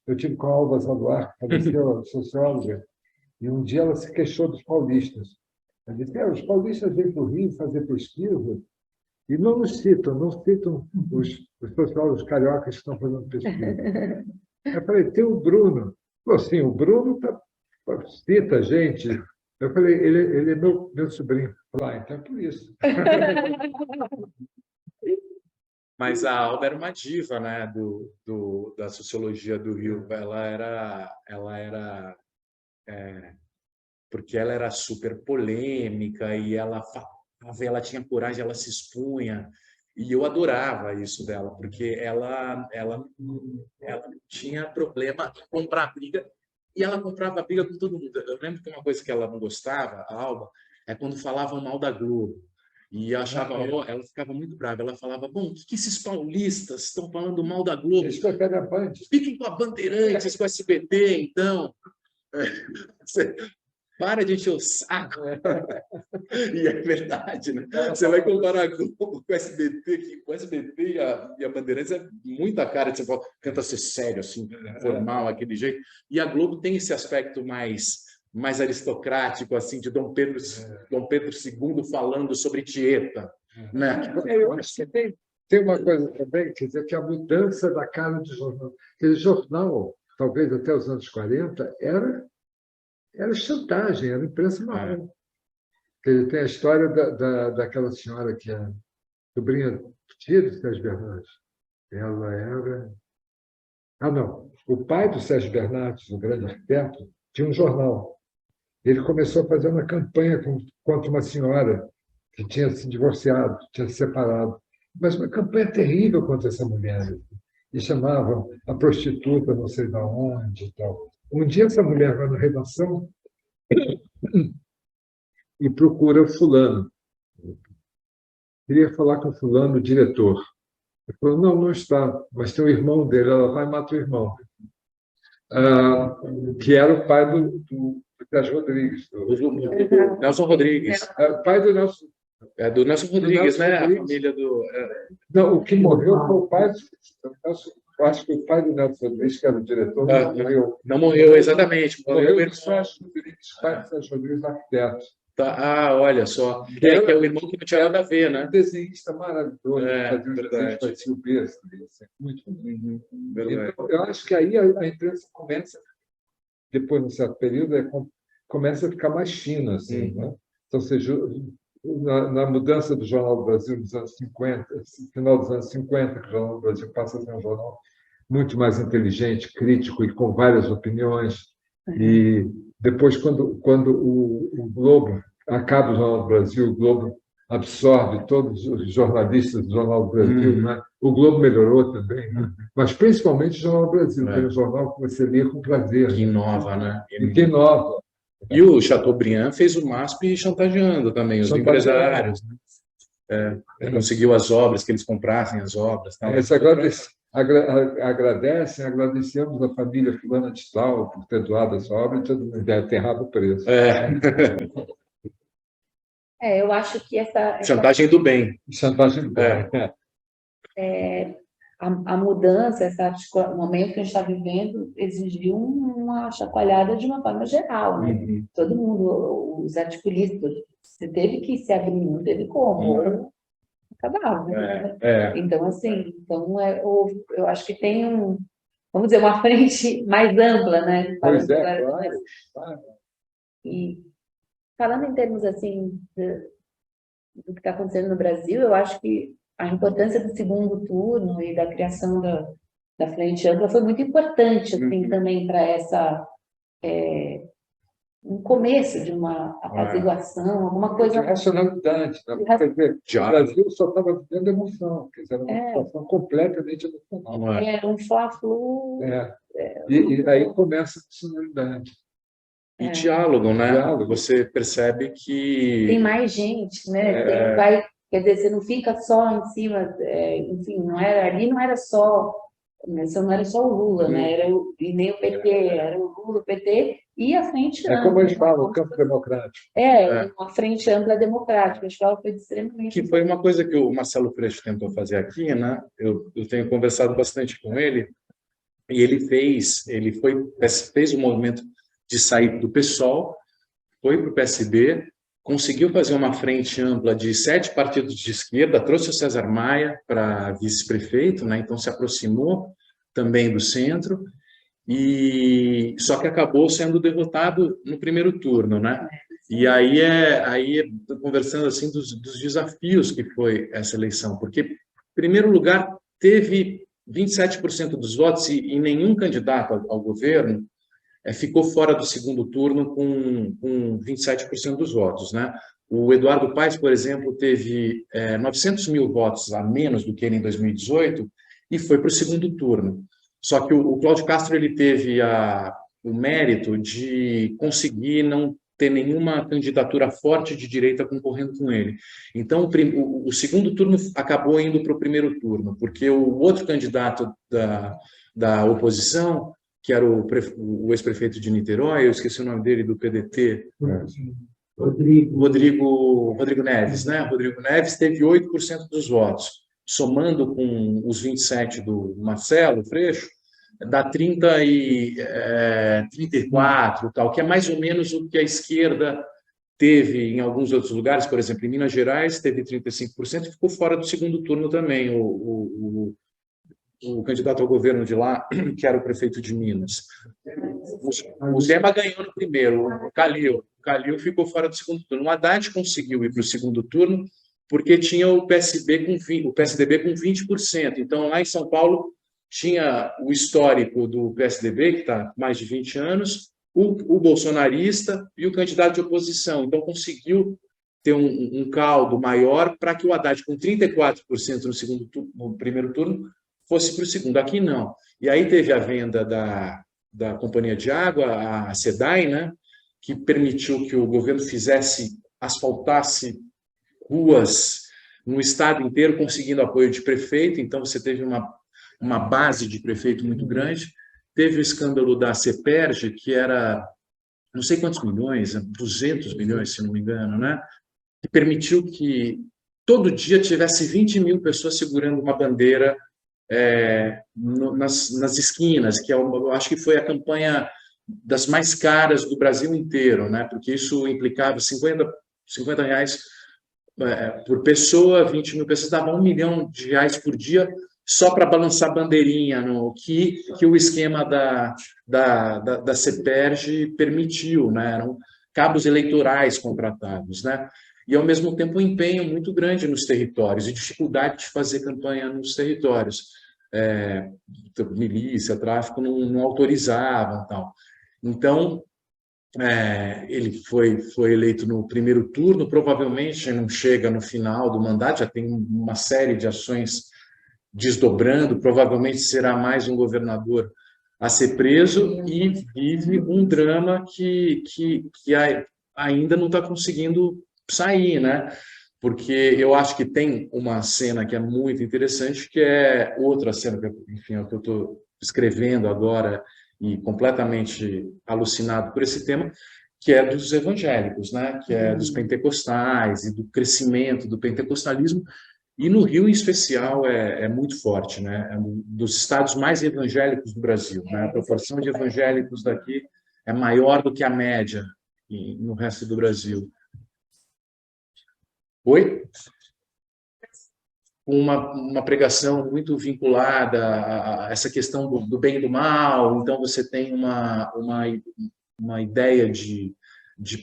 eu tive com a Alba Zaduar, que faleceu, a socióloga, e um dia ela se queixou dos paulistas. Ela disse, os paulistas vêm para o Rio fazer pesquisa e não nos citam, não citam os sociólogos cariocas que estão fazendo pesquisa. Eu falei, tem o Bruno. Falou assim, o Bruno cita a gente. Eu falei, ele é meu sobrinho. Falei, então é por isso. Mas a Alba era uma diva, né, da sociologia do Rio. Ela era porque ela era super polêmica e ela tinha coragem, ela se expunha. E eu adorava isso dela, porque ela tinha problema em comprar briga e ela comprava briga com todo mundo. Eu lembro que uma coisa que ela não gostava, a Alba, é quando falavam mal da Globo. E achava, ela ficava muito brava. Ela falava, bom, o que esses paulistas estão falando mal da Globo? Eles preferem a Band. Fiquem com a Bandeirantes, com a SBT, então. Para de encher o saco. E é verdade, né? Você vai comparar a Globo com o SBT, que o SBT e a Bandeirantes é muita cara de você falar, tenta ser sério, assim, formal, aquele jeito. E a Globo tem esse aspecto mais aristocrático, assim, de Dom Pedro II falando sobre Tieta, né? Eu acho que tem uma coisa também, quer dizer, que a mudança da cara do jornal. Aquele jornal, talvez até os anos 40, era chantagem, era imprensa marrom. Tem a história daquela senhora que é sobrinha tia do Sérgio Bernardes. Ela era... não. O pai do Sérgio Bernardes, o grande arquiteto, tinha um jornal. Ele começou a fazer uma campanha contra uma senhora que tinha se divorciado, tinha se separado. Mas uma campanha terrível contra essa mulher. E chamavam a prostituta não sei de onde e tal. Um dia essa mulher vai na redação e procura o fulano. Queria falar com o fulano, o diretor. Ele falou, não está, mas tem o irmão dele, ela vai e mata o irmão. Que era o pai do Sérgio Rodrigues. Nelson Rodrigues. Pai do Nelson. É do Nelson Rodrigues, né? Rodrigues. A família do... Não, o que morreu foi o pai do Nelson. Eu acho que o pai do Nelson Rodrigues, que era o diretor, não morreu. Não morreu, exatamente. Morreu o Sérgio Rodrigues, pai do Sérgio Rodrigues, arquiteto. Olha só. Que é o irmão que não tinha nada a ver, né? Um desenhista maravilhoso, fazia um desenho para Silvestre, muito bom. Então, eu acho que aí a imprensa começa, depois de um certo período, começa a ficar mais fina, assim, né? Então, seja, na mudança do Jornal do Brasil nos anos 50, final dos anos 50, que o Jornal do Brasil passa a ser um jornal muito mais inteligente, crítico e com várias opiniões. E depois, quando o Globo acaba o Jornal do Brasil, o Globo absorve todos os jornalistas do Jornal do Brasil, né? O Globo melhorou também, né? Mas principalmente o Jornal do Brasil, que é um jornal que você lê com prazer. Que inova, né? E que inova. E o Chateaubriand fez o MASP chantageando também os empresários. Né? Conseguiu as obras, que eles comprassem as obras. Tal. Agradecemos a família fulana de tal por ter doado essa obra e todo mundo deve ter errado o preço. Eu acho que essa chantagem do bem. Chantagem do bem. A mudança, o momento que a gente está vivendo, exigiu uma chacoalhada de uma forma geral, né? Todo mundo, os articulistas, você teve que se abrir, não teve como. Acabava, né? Então, assim, eu acho que tem vamos dizer, uma frente mais ampla, né? Pois é, claro. E falando em termos, assim, do que está acontecendo no Brasil, eu acho que a importância do segundo turno e da criação da frente ampla foi muito importante, assim, também para um começo de uma apaziguação, alguma coisa... De racionalidade, né? Quer dizer, o Brasil só estava vivendo emoção, quer dizer, era uma situação completamente emocional. Era um fla-flu... E aí começa a racionalidade. E diálogo, né? Diálogo. Você percebe que... Tem mais gente, né? Quer dizer, você não fica só em cima, enfim, ali não era só Mas não era só o Lula, né? E nem o PT, era o Lula, o PT e a frente É ampla. como eles falam, o campo democrático. Uma frente ampla democrática. A escola foi extremamente... Que foi uma coisa que o Marcelo Freixo tentou fazer aqui, né? Eu tenho conversado bastante com ele, e ele fez o movimento de sair do PSOL, foi para o PSB, conseguiu fazer uma frente ampla de 7 partidos de esquerda, trouxe o César Maia para vice-prefeito, né? Então se aproximou também do centro, e só que acabou sendo derrotado no primeiro turno, né? E aí conversando assim dos desafios que foi essa eleição, porque em primeiro lugar teve 27% dos votos e nenhum candidato ao governo ficou fora do segundo turno com 27% dos votos, né? O Eduardo Paes, por exemplo, teve 900 mil votos a menos do que ele em 2018 e foi para o segundo turno. Só que o Cláudio Castro ele teve o mérito de conseguir não ter nenhuma candidatura forte de direita concorrendo com ele. Então, o segundo turno acabou indo para o primeiro turno, porque o outro candidato da oposição, que era o ex-prefeito de Niterói, eu esqueci o nome dele, do PDT, Rodrigo Neves, né? Rodrigo Neves teve 8% dos votos, somando com os 27 do Marcelo Freixo, dá 34, tal, que é mais ou menos o que a esquerda teve em alguns outros lugares, por exemplo, em Minas Gerais teve 35% e ficou fora do segundo turno também, o candidato ao governo de lá, que era o prefeito de Minas. O Zema ganhou no primeiro, o Calil ficou fora do segundo turno. O Haddad conseguiu ir para o segundo turno porque tinha o PSDB com 20%. Então, lá em São Paulo, tinha o histórico do PSDB, que está há mais de 20 anos, o bolsonarista e o candidato de oposição. Então, conseguiu ter um caldo maior para que o Haddad, com 34% no primeiro turno, fosse para o segundo. Aqui não. E aí teve a venda da companhia de água, a SEDAI, né, que permitiu que o governo asfaltasse ruas no estado inteiro, conseguindo apoio de prefeito. Então, você teve uma base de prefeito muito grande. Teve o escândalo da CEPERJ, que era não sei quantos milhões, 200 milhões, se não me engano, né, que permitiu que todo dia tivesse 20 mil pessoas segurando uma bandeira nas esquinas, que eu acho que foi a campanha das mais caras do Brasil inteiro, né? Porque isso implicava 50 reais por pessoa, 20 mil pessoas, dava R$1 milhão por dia só para balançar bandeirinha, que o esquema da CEPERJ permitiu, né? Eram cabos eleitorais contratados, né? E, ao mesmo tempo, um empenho muito grande nos territórios e dificuldade de fazer campanha nos territórios. Milícia, tráfico não autorizavam, tal. Então, ele foi eleito no primeiro turno, provavelmente não chega no final do mandato, já tem uma série de ações desdobrando, provavelmente será mais um governador a ser preso e vive um drama que ainda não está conseguindo sair, né? Porque eu acho que tem uma cena que é muito interessante, que é outra cena, que, enfim, é o que eu estou escrevendo agora e completamente alucinado por esse tema, que é dos evangélicos, né? Que é dos pentecostais e do crescimento do pentecostalismo. E no Rio, em especial, é muito forte, né? É um dos estados mais evangélicos do Brasil, né? A proporção de evangélicos daqui é maior do que a média no resto do Brasil. Oi? Uma pregação muito vinculada a essa questão do bem e do mal. Então, você tem uma ideia de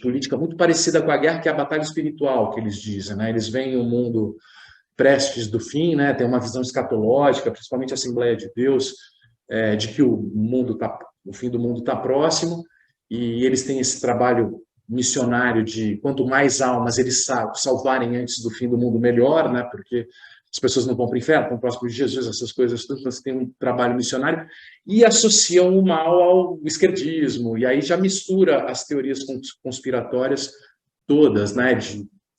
política muito parecida com a guerra, que é a batalha espiritual, que eles dizem, né? Eles veem o mundo prestes do fim, né? Tem uma visão escatológica, principalmente a Assembleia de Deus, de que o fim do mundo está próximo, e eles têm esse trabalho missionário de quanto mais almas eles salvarem antes do fim do mundo, melhor, né? Porque as pessoas não vão para o inferno, estão próximos de Jesus, essas coisas tudo, então você tem um trabalho missionário, e associam o mal ao esquerdismo, e aí já mistura as teorias conspiratórias todas, né?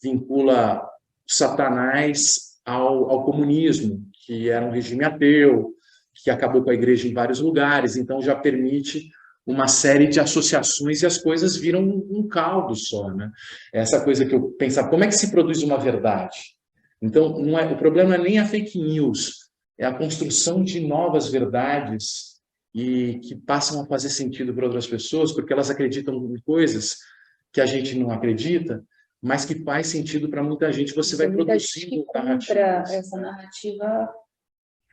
Vincula Satanás ao comunismo, que era um regime ateu, que acabou com a igreja em vários lugares, então já permite uma série de associações e as coisas viram um caldo só, né? Essa coisa que eu pensava, como é que se produz uma verdade? Então, o problema não é nem a fake news, é a construção de novas verdades e que passam a fazer sentido para outras pessoas, porque elas acreditam em coisas que a gente não acredita, mas que faz sentido para muita gente. Você vai Muita gente produzindo que compra narrativas. essa narrativa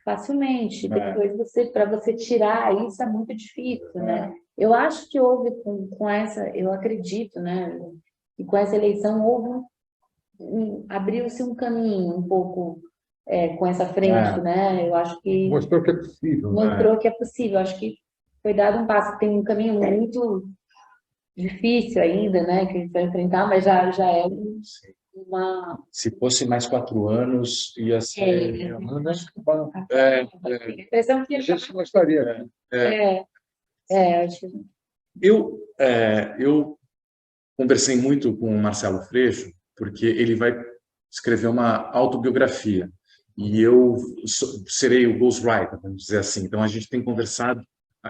facilmente. É. Depois para você tirar isso é muito difícil, né? Eu acho que houve com essa, eu acredito, né? E com essa eleição houve abriu-se um caminho um pouco com essa frente, né? Eu acho que Mostrou que é possível. mostrou que é possível. Acho que foi dado um passo. Tem um caminho muito difícil ainda, né? Que a gente vai enfrentar, mas já é uma... Se fosse mais 4 anos, ia ser... a impressão que A gente gostaria. acho que Eu conversei muito com o Marcelo Freixo, porque ele vai escrever uma autobiografia, e eu serei o ghostwriter, vamos dizer assim. Então, a gente tem conversado,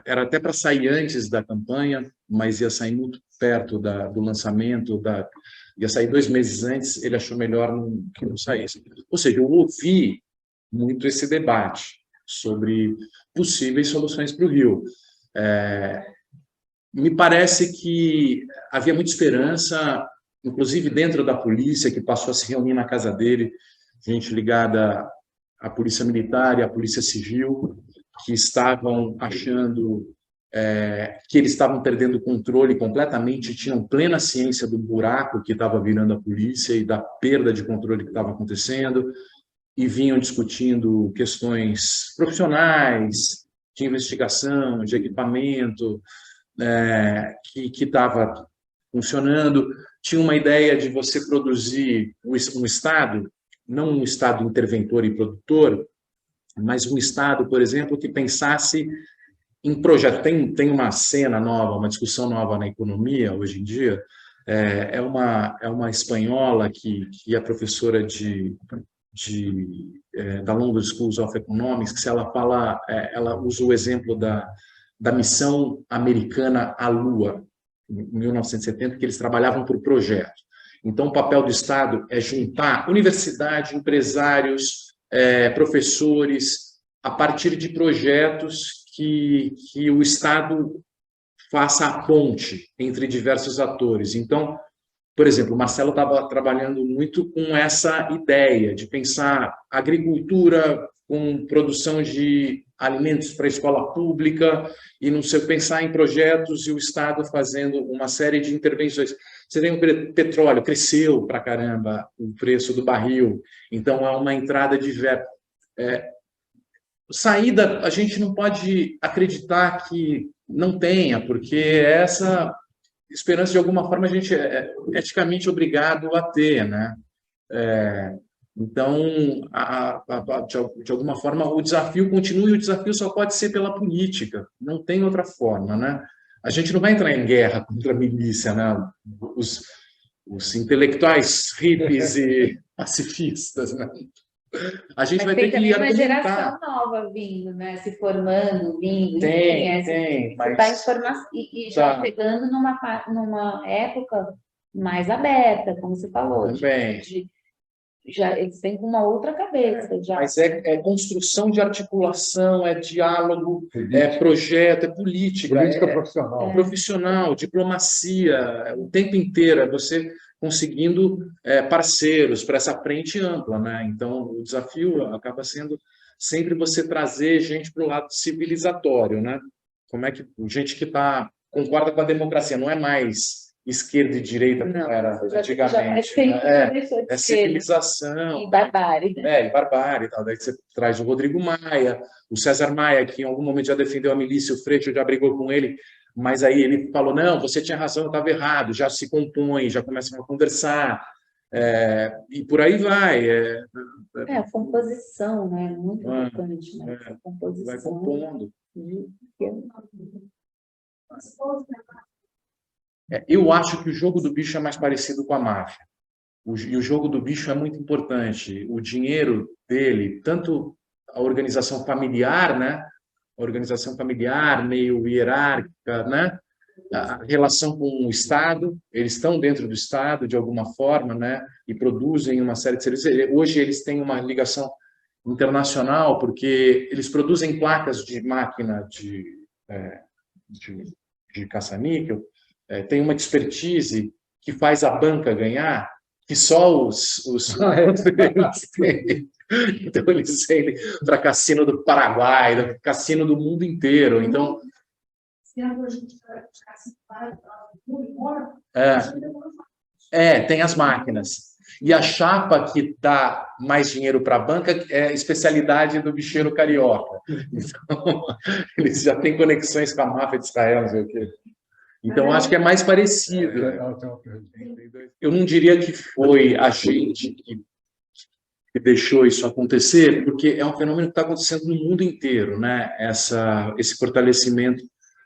era até para sair antes da campanha, mas ia sair muito perto do lançamento, ia sair 2 meses antes, ele achou melhor que não saísse. Ou seja, eu ouvi muito esse debate sobre possíveis soluções para o Rio. Me parece que havia muita esperança, inclusive dentro da polícia, que passou a se reunir na casa dele, gente ligada à polícia militar e à polícia civil, que estavam achando que eles estavam perdendo o controle completamente, tinham plena ciência do buraco que estava virando a polícia e da perda de controle que estava acontecendo, e vinham discutindo questões profissionais, de investigação, de equipamento, que estava funcionando. Tinha uma ideia de você produzir um Estado, não um Estado interventor e produtor, mas um Estado, por exemplo, que pensasse em projeto. Tem uma cena nova, uma discussão nova na economia hoje em dia. É uma espanhola que é professora da London School of Economics, que ela usa o exemplo da missão americana à Lua, em 1970, que eles trabalhavam por projeto. Então, o papel do Estado é juntar universidade, empresários, professores, a partir de projetos que o Estado faça a ponte entre diversos atores. Então, por exemplo, o Marcelo estava trabalhando muito com essa ideia de pensar agricultura com produção de alimentos para a escola pública e não sei, pensar em projetos e o Estado fazendo uma série de intervenções. Você tem o petróleo, cresceu para caramba o preço do barril, então há uma entrada de verba. Saída, a gente não pode acreditar que não tenha, porque essa esperança, de alguma forma, a gente é eticamente obrigado a ter, né? Então, de alguma forma, o desafio continua, e o desafio só pode ser pela política, não tem outra forma, né? A gente não vai entrar em guerra contra a milícia, né? Os intelectuais hippies e pacifistas, né? A gente vai ter que também uma argumentar. geração nova vindo, né? Se formando, vindo. Tem, mas... E já chegando numa época mais aberta, como você falou. Também. Eles têm uma outra cabeça. Mas é construção de articulação, é diálogo, é projeto, é política. Política profissional. Profissional, diplomacia, o tempo inteiro, é você conseguindo parceiros para essa frente ampla, né? Então, o desafio acaba sendo sempre você trazer gente para o lado civilizatório, né? Como é que gente que concorda com a democracia, não é mais esquerda e direita, como era antigamente. É civilização. E barbárie. E barbárie. Tal. Daí você traz o Rodrigo Maia, o César Maia, que em algum momento já defendeu a milícia, o Freixo já brigou com ele, mas aí ele falou, não, você tinha razão, eu estava errado, já se compõe, já começam a conversar, e por aí vai. A composição, né? Muito importante, né? A composição. Vai compondo. Eu acho que o jogo do bicho é mais parecido com a máfia. E o jogo do bicho é muito importante. O dinheiro dele, tanto a organização familiar, né, organização familiar meio hierárquica, né? A relação com o Estado, eles estão dentro do Estado de alguma forma, né? E produzem uma série de serviços. Hoje eles têm uma ligação internacional porque eles produzem placas de máquina de caça-níquel, tem uma expertise que faz a banca ganhar, que só os eles têm. Então, eles vendem para cassino do Paraguai, cassino do mundo inteiro. Então, tem as máquinas. E a chapa que dá mais dinheiro para a banca é a especialidade do bicheiro carioca. Então, eles já têm conexões com a máfia de Israel, não sei o quê. Então, acho que é mais parecido. Eu não diria que foi a gente que deixou isso acontecer, porque é um fenômeno que está acontecendo no mundo inteiro, né? Esse fortalecimento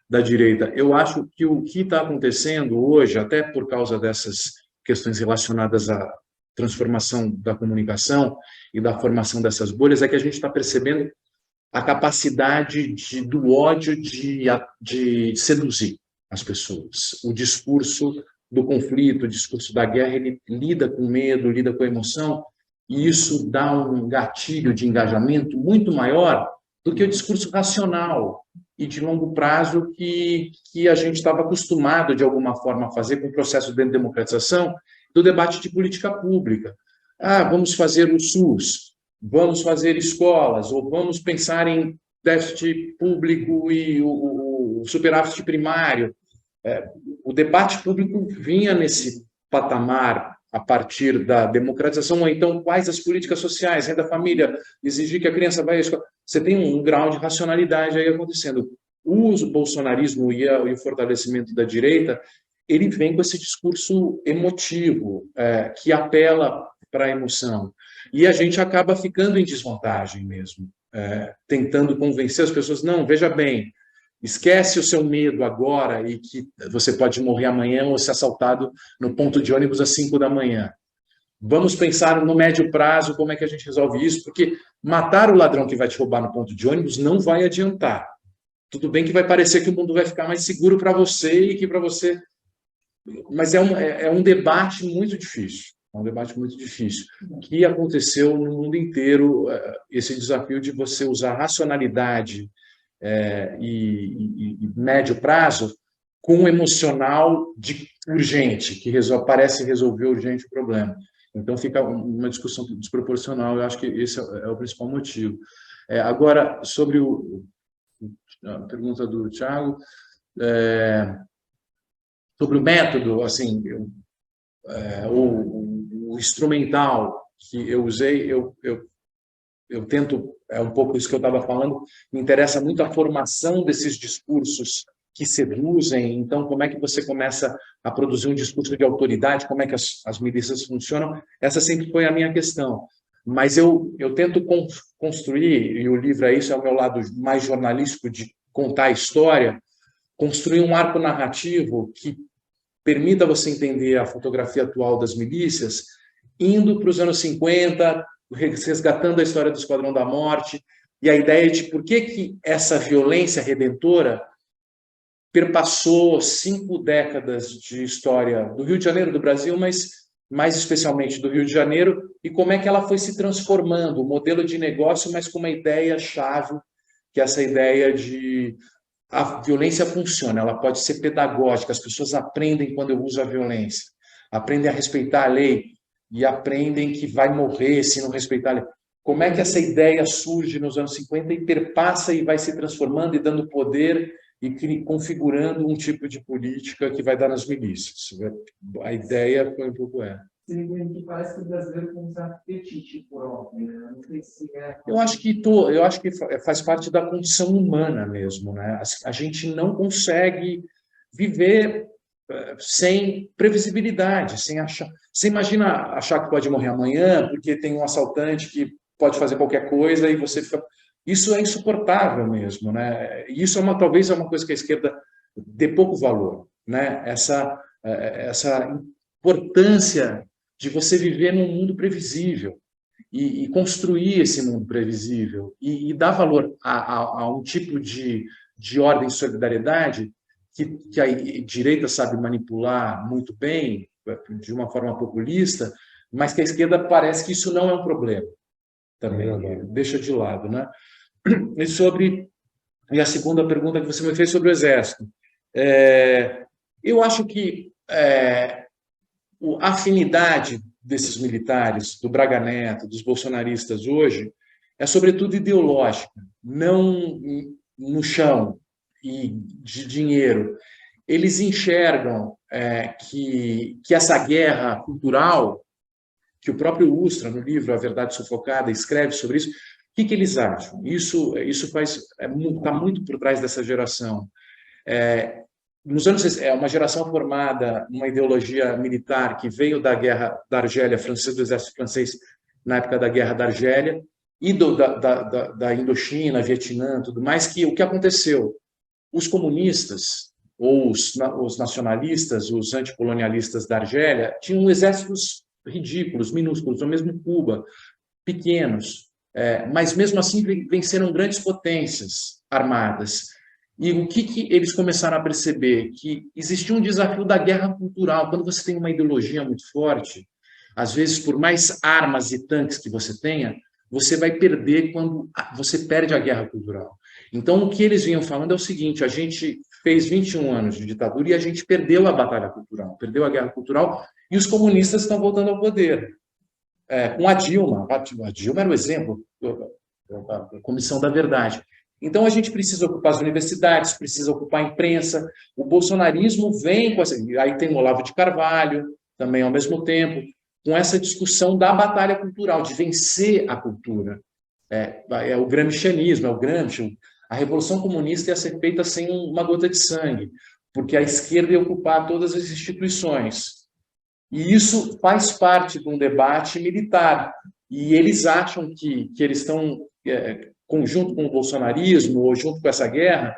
da direita. Eu acho que o que está acontecendo hoje, até por causa dessas questões relacionadas à transformação da comunicação e da formação dessas bolhas, é que a gente está percebendo a capacidade do ódio de seduzir as pessoas. O discurso do conflito, o discurso da guerra, ele lida com medo, lida com emoção, e isso dá um gatilho de engajamento muito maior do que o discurso racional e de longo prazo que a gente estava acostumado, de alguma forma, a fazer com o processo de democratização do debate de política pública. Vamos fazer o SUS, vamos fazer escolas, ou vamos pensar em déficit público e o superávit primário. O debate público vinha nesse patamar a partir da democratização, ou então quais as políticas sociais, renda família, exigir que a criança vá à escola. Você tem um grau de racionalidade aí acontecendo. O bolsonarismo e o fortalecimento da direita, ele vem com esse discurso emotivo, que apela para a emoção. E a gente acaba ficando em desvantagem mesmo, tentando convencer as pessoas, não, veja bem, esquece o seu medo agora e que você pode morrer amanhã ou ser assaltado no ponto de ônibus às 5 da manhã. Vamos pensar no médio prazo como é que a gente resolve isso, porque matar o ladrão que vai te roubar no ponto de ônibus não vai adiantar. Tudo bem que vai parecer que o mundo vai ficar mais seguro para você e que para você... Mas é um debate muito difícil. É um debate muito difícil. Que aconteceu no mundo inteiro, esse desafio de você usar racionalidade e médio prazo com emocional urgente, que parece resolver urgente o problema. Então, fica uma discussão desproporcional. Eu acho que esse é o principal motivo. Agora, sobre a pergunta do Thiago, sobre o método, assim, o instrumental que eu usei, eu tento, um pouco isso que eu estava falando, me interessa muito a formação desses discursos que seduzem. Então, como é que você começa a produzir um discurso de autoridade, como é que as milícias funcionam? Essa sempre foi a minha questão. Mas eu tento construir, e o livro é isso, é o meu lado mais jornalístico de contar a história, construir um arco narrativo que permita você entender a fotografia atual das milícias, indo para os anos 50, resgatando a história do Esquadrão da Morte, e a ideia de por que essa violência redentora perpassou 5 décadas de história do Rio de Janeiro, do Brasil, mas mais especialmente do Rio de Janeiro, e como é que ela foi se transformando, o modelo de negócio, mas com uma ideia-chave, que é essa ideia de a violência funciona, ela pode ser pedagógica, as pessoas aprendem quando eu uso a violência, aprendem a respeitar a lei e aprendem que vai morrer se não respeitar a lei. Como é que essa ideia surge nos anos 50 e perpassa e vai se transformando e dando poder e configurando um tipo de política que vai dar nas milícias? A ideia foi um pouco Parece que o brasileiro tem um certo apetite por ordem, né? Não sei se eu acho que faz parte da condição humana mesmo, né? A gente não consegue viver sem previsibilidade, sem achar. Você imagina achar que pode morrer amanhã porque tem um assaltante que pode fazer qualquer coisa e você fica. Isso é insuportável mesmo, né? E isso talvez é uma coisa que a esquerda dê pouco valor, né? Essa importância de você viver num mundo previsível. e construir esse mundo previsível e dar valor a um tipo de ordem de solidariedade que a direita sabe manipular muito bem, de uma forma populista, mas que a esquerda parece que isso não é um problema também, deixa de lado, né? E a segunda pergunta que você me fez sobre o Exército. Eu acho que a afinidade desses militares, do Braga Neto, dos bolsonaristas hoje, é sobretudo ideológica, não no chão e de dinheiro. Eles enxergam que essa guerra cultural, que o próprio Ustra, no livro A Verdade Sufocada, escreve sobre isso, o que eles acham? Isso está muito por trás dessa geração. Nos anos, é uma geração formada numa ideologia militar que veio da guerra da Argélia francesa, do exército francês, na época da guerra da Argélia, e da Indochina, Vietnã, tudo mais, que o que aconteceu? Os comunistas, ou os nacionalistas, os anticolonialistas da Argélia, tinham exércitos ridículos, minúsculos, ou mesmo Cuba, pequenos, mas mesmo assim venceram grandes potências armadas. E o que eles começaram a perceber? Que existia um desafio da guerra cultural. Quando você tem uma ideologia muito forte, às vezes, por mais armas e tanques que você tenha, você vai perder quando você perde a guerra cultural. Então, o que eles vinham falando é o seguinte: a gente fez 21 anos de ditadura e a gente perdeu a batalha cultural, perdeu a guerra cultural, e os comunistas estão voltando ao poder. Com a Dilma. A Dilma era o exemplo da Comissão da Verdade. Então, a gente precisa ocupar as universidades, precisa ocupar a imprensa. O bolsonarismo vem com essa... Aí tem o Olavo de Carvalho, também ao mesmo tempo, com essa discussão da batalha cultural, de vencer a cultura. É o gramscianismo, é o Gramsci. A Revolução Comunista ia ser feita sem uma gota de sangue, porque a esquerda ia ocupar todas as instituições. E isso faz parte de um debate militar. E eles acham que eles estão... junto com o bolsonarismo, ou junto com essa guerra,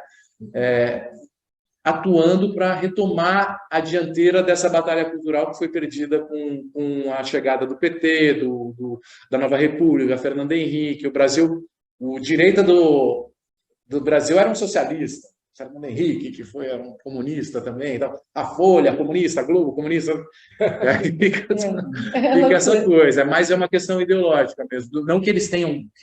atuando para retomar a dianteira dessa batalha cultural que foi perdida com a chegada do PT, da Nova República, Fernando Henrique. O direita do Brasil era um socialista, Fernando Henrique, que era um comunista também, então, a Folha, comunista, a Globo, comunista, fica essa coisa, mas é uma questão ideológica mesmo, não que eles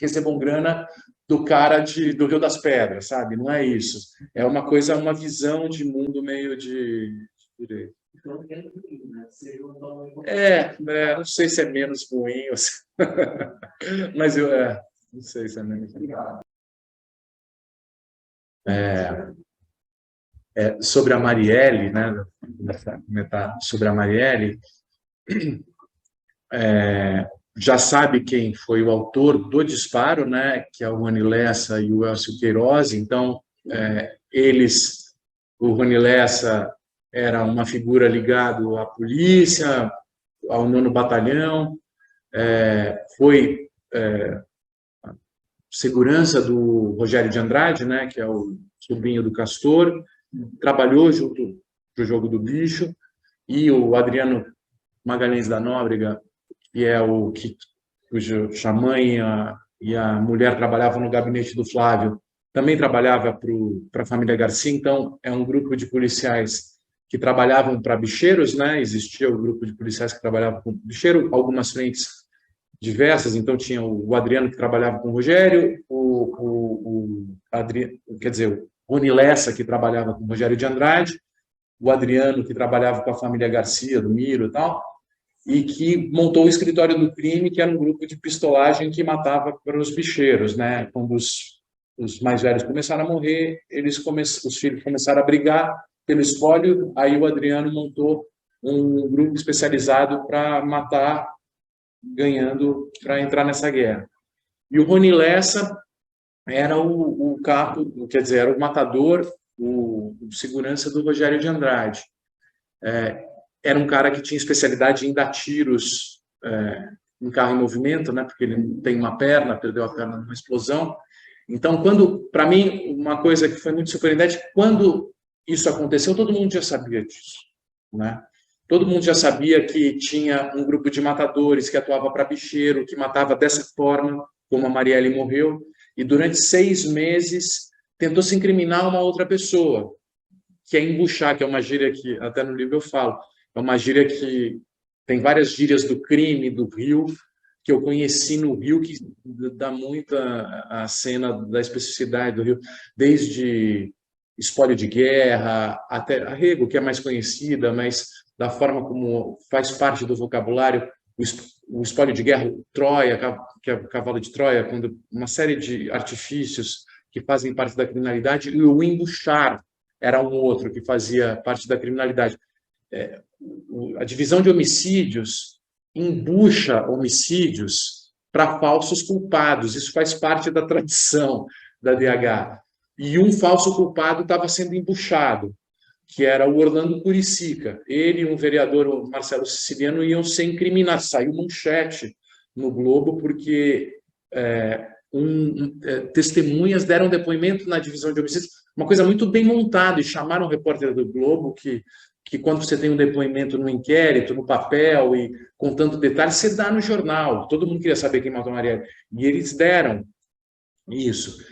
recebam grana do cara do Rio das Pedras, sabe? Não é isso, é uma coisa, uma visão de mundo meio de direito. Não sei se é menos ruim, mas não sei se é menos ruim. Sobre a Marielle, né? Sobre a Marielle, já sabe quem foi o autor do disparo, né? Que é o Rony Lessa e o Elcio Queiroz. Então, o Rony Lessa era uma figura ligada à polícia, ao 9º Batalhão, foi segurança do Rogério de Andrade, né, que é o sobrinho do Castor, trabalhou junto do Jogo do Bicho, e o Adriano Magalhães da Nóbrega, que é cuja mãe e a mulher trabalhavam no gabinete do Flávio, também trabalhava para a família Garcia. Então, é um grupo de policiais que trabalhavam para bicheiros, né? Existia o grupo de policiais que trabalhavam com bicheiro, algumas frentes diversas. Então, tinha o Adriano, que trabalhava com o Rogério, o Rony Lessa, que trabalhava com o Rogério de Andrade, o Adriano, que trabalhava com a família Garcia, do Miro e tal, e que montou o Escritório do Crime, que era um grupo de pistolagem que matava para os bicheiros, né? Quando os mais velhos começaram a morrer, os filhos começaram a brigar pelo espólio, aí o Adriano montou um grupo especializado para matar, ganhando, para entrar nessa guerra. E o Rony Lessa era o capo, quer dizer, era o matador, o segurança do Rogério de Andrade. Era um cara que tinha especialidade em dar tiros em carro em movimento, né, porque ele não tem uma perna, perdeu a perna numa explosão. Então, para mim, uma coisa que foi muito surpreendente, quando isso aconteceu, todo mundo já sabia disso, né? Todo mundo já sabia que tinha um grupo de matadores que atuava para bicheiro, que matava dessa forma, como a Marielle morreu, e durante 6 meses tentou se incriminar uma outra pessoa, que é embuchar, que é uma gíria que, até no livro eu falo, é uma gíria que tem várias gírias do crime, do Rio, que eu conheci no Rio, que dá muito a cena da especificidade do Rio, desde espólio de guerra, até arrego, que é mais conhecida, mas da forma como faz parte do vocabulário, o espólio de guerra, Troia, que é o cavalo de Troia, quando uma série de artifícios que fazem parte da criminalidade, e o embuchar era um outro que fazia parte da criminalidade. A divisão de homicídios embucha homicídios para falsos culpados. Isso faz parte da tradição da DH. E um falso culpado estava sendo embuchado, que era o Orlando Curicica. Ele e um vereador, o Marcelo Siciliano, iam ser incriminados. Saiu manchete no Globo porque testemunhas deram depoimento na divisão de homicídios, uma coisa muito bem montada, e chamaram o repórter do Globo que quando você tem um depoimento no inquérito, no papel, e contando detalhes, você dá no jornal. Todo mundo queria saber quem matou a Marielle. E eles deram isso.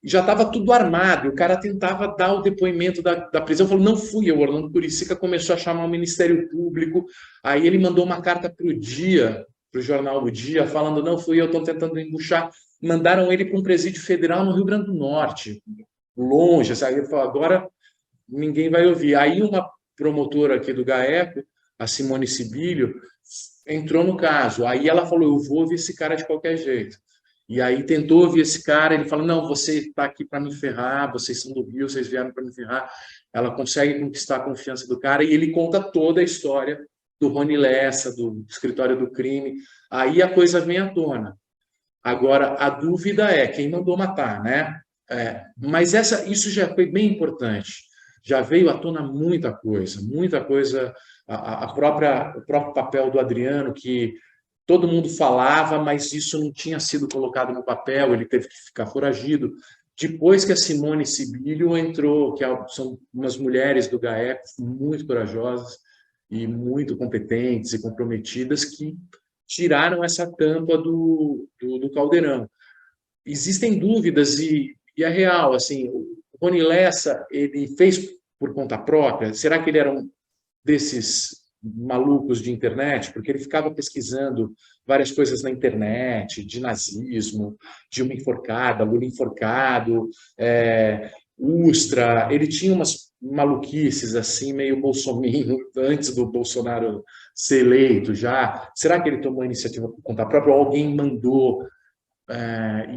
E já estava tudo armado, e o cara tentava dar o depoimento da prisão, falou, não fui eu. O Orlando Curicica começou a chamar o Ministério Público, aí ele mandou uma carta para o jornal O Dia, falando, não fui eu, estou tentando embuchar. Mandaram ele para um presídio federal no Rio Grande do Norte, longe, sabe? Ele falou, agora ninguém vai ouvir. Aí uma promotora aqui do GAECO, a Simone Sibilio, entrou no caso. Aí ela falou, eu vou ouvir esse cara de qualquer jeito. E aí tentou ouvir esse cara, ele falou, não, você está aqui para me ferrar, vocês são do Rio, vocês vieram para me ferrar. Ela consegue conquistar a confiança do cara, e ele conta toda a história do Rony Lessa, do escritório do crime. Aí a coisa vem à tona. Agora, a dúvida é quem mandou matar, né? Mas isso já foi bem importante. Já veio à tona muita coisa, o próprio papel do Adriano, que todo mundo falava, mas isso não tinha sido colocado no papel, ele teve que ficar foragido. Depois que a Simone Sibilio entrou, são umas mulheres do GAECO muito corajosas e muito competentes e comprometidas, que tiraram essa tampa do caldeirão. Existem dúvidas e é real, assim, o Rony Lessa, ele fez por conta própria? Será que ele era um desses malucos de internet? Porque ele ficava pesquisando várias coisas na internet, de nazismo, de uma enforcada, Lula enforcado, Ustra, ele tinha umas maluquices assim, meio bolsominion, antes do Bolsonaro ser eleito já. Será que ele tomou a iniciativa por conta própria, ou alguém mandou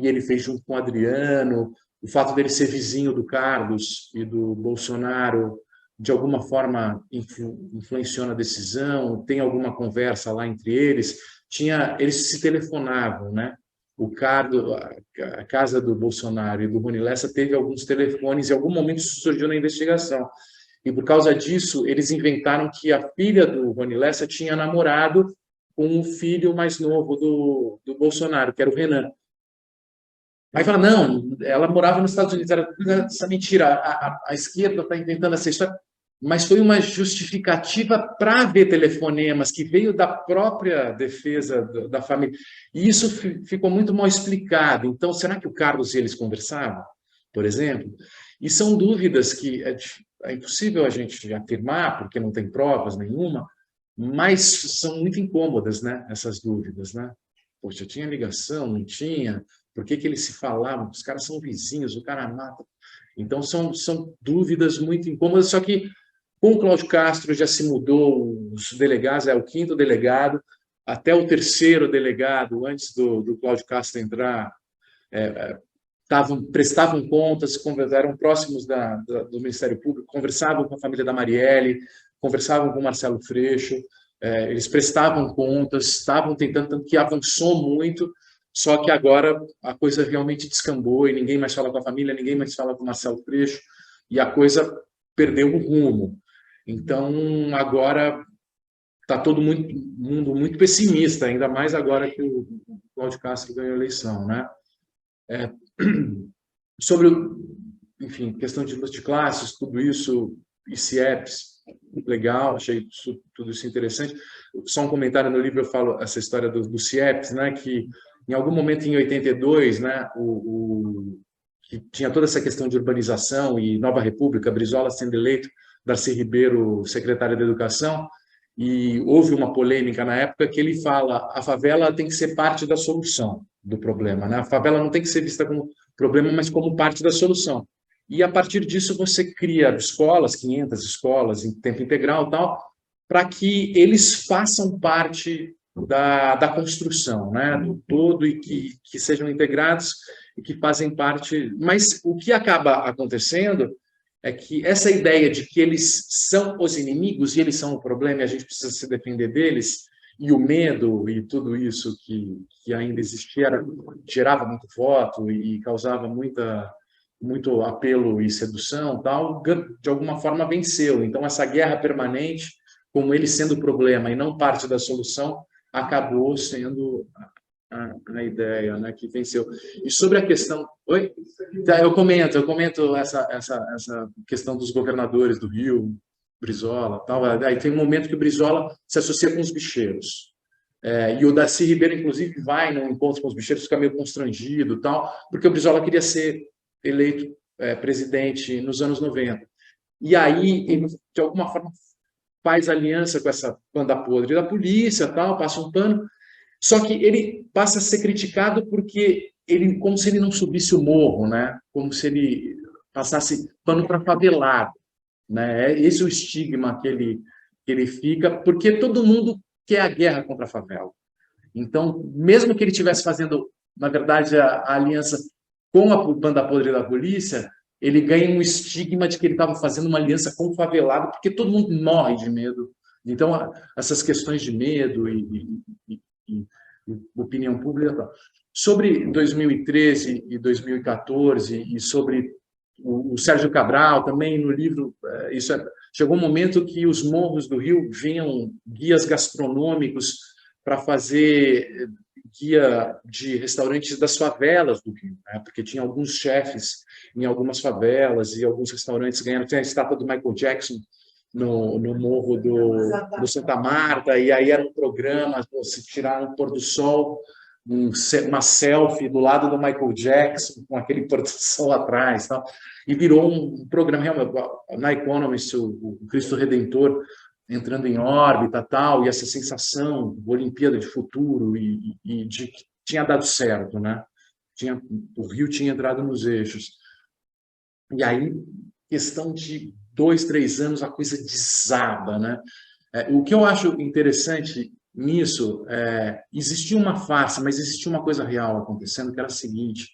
e ele fez junto com o Adriano? O fato dele ser vizinho do Carlos e do Bolsonaro, de alguma forma, influenciou na decisão? Tem alguma conversa lá entre eles? Eles se telefonavam, né? O Carlos, a casa do Bolsonaro e do Rony Lessa teve alguns telefones, e em algum momento isso surgiu na investigação. E por causa disso, eles inventaram que a filha do Rony Lessa tinha namorado com o filho mais novo do Bolsonaro, que era o Renan. Aí fala, não, ela morava nos Estados Unidos, era essa mentira, a esquerda está inventando essa história, mas foi uma justificativa para ver telefonemas, que veio da própria defesa da família. E isso ficou muito mal explicado. Então, será que o Carlos e eles conversavam, por exemplo? E são dúvidas que é impossível a gente afirmar, porque não tem provas nenhuma, mas são muito incômodas, né, essas dúvidas, né? Poxa, tinha ligação, não tinha? Por que eles se falavam? Os caras são vizinhos, o cara mata. Então, são dúvidas muito incômodas, só que com o Cláudio Castro já se mudou os delegados, é o 5º delegado, até o 3º delegado, antes do Cláudio Castro entrar, prestavam contas, eram próximos do Ministério Público, conversavam com a família da Marielle, conversavam com o Marcelo Freixo, eles prestavam contas, estavam tentando, tanto que avançou muito, só que agora a coisa realmente descambou e ninguém mais fala com a família, ninguém mais fala com o Marcelo Freixo, e a coisa perdeu o rumo. Então, agora está todo mundo muito pessimista, ainda mais agora que o Cláudio Castro ganhou a eleição, né? Sobre, enfim, questão de luta de classes, tudo isso, ICEPs, legal, achei tudo isso interessante. Só um comentário no livro, eu falo essa história do CIEPS, né, que em algum momento em 82, né, que tinha toda essa questão de urbanização e Nova República, Brizola sendo eleito, Darcy Ribeiro, secretário da Educação, e houve uma polêmica na época que ele fala: a favela tem que ser parte da solução do problema, né? A favela não tem que ser vista como problema, mas como parte da solução. E a partir disso você cria escolas, 500 escolas em tempo integral, tal, para que eles façam parte da construção, né, do todo, e que sejam integrados e que fazem parte. Mas o que acaba acontecendo é que essa ideia de que eles são os inimigos e eles são o problema e a gente precisa se defender deles, e o medo e tudo isso que ainda existia gerava muito voto e causava muito apelo e sedução, tal, de alguma forma venceu. Então essa guerra permanente, como ele sendo o problema e não parte da solução, acabou sendo a ideia, né, que venceu. E sobre a questão... Oi? Eu comento essa questão dos governadores do Rio, Brizola, tal. Aí tem um momento que o Brizola se associa com os bicheiros. E o Darcy Ribeiro, inclusive, vai no encontro com os bicheiros, fica meio constrangido, tal, porque o Brizola queria ser eleito presidente nos anos 90. E aí, ele, de alguma forma, faz aliança com essa banda podre da polícia, tal, passa um pano. Só que ele passa a ser criticado porque ele, como se ele não subisse o morro, né? Como se ele passasse pano para favelado, né? Esse é o estigma que ele fica, porque todo mundo quer a guerra contra a favela. Então, mesmo que ele estivesse fazendo, na verdade, a aliança com a banda podre da polícia, ele ganha um estigma de que ele estava fazendo uma aliança com o favelado, porque todo mundo morre de medo. Então, essas questões de medo e opinião pública. Sobre 2013 e 2014, e sobre o Sérgio Cabral, também no livro, chegou um momento que os morros do Rio vinham guias gastronômicos para fazer guia de restaurantes das favelas do Rio, né? Porque tinha alguns chefes em algumas favelas e alguns restaurantes ganhando. Tinha a estátua do Michael Jackson no morro do Santa Marta, e aí era um programa, se tirar um pôr do sol, uma selfie do lado do Michael Jackson, com aquele pôr do sol atrás, tal. E virou um programa, na Economist, o Cristo Redentor entrando em órbita, tal, e essa sensação de Olimpíada de futuro e de que tinha dado certo, né? O Rio tinha entrado nos eixos. E aí, questão de 2, 3 anos, a coisa desaba, né? O que eu acho interessante nisso, existia uma farsa, mas existia uma coisa real acontecendo, que era a seguinte: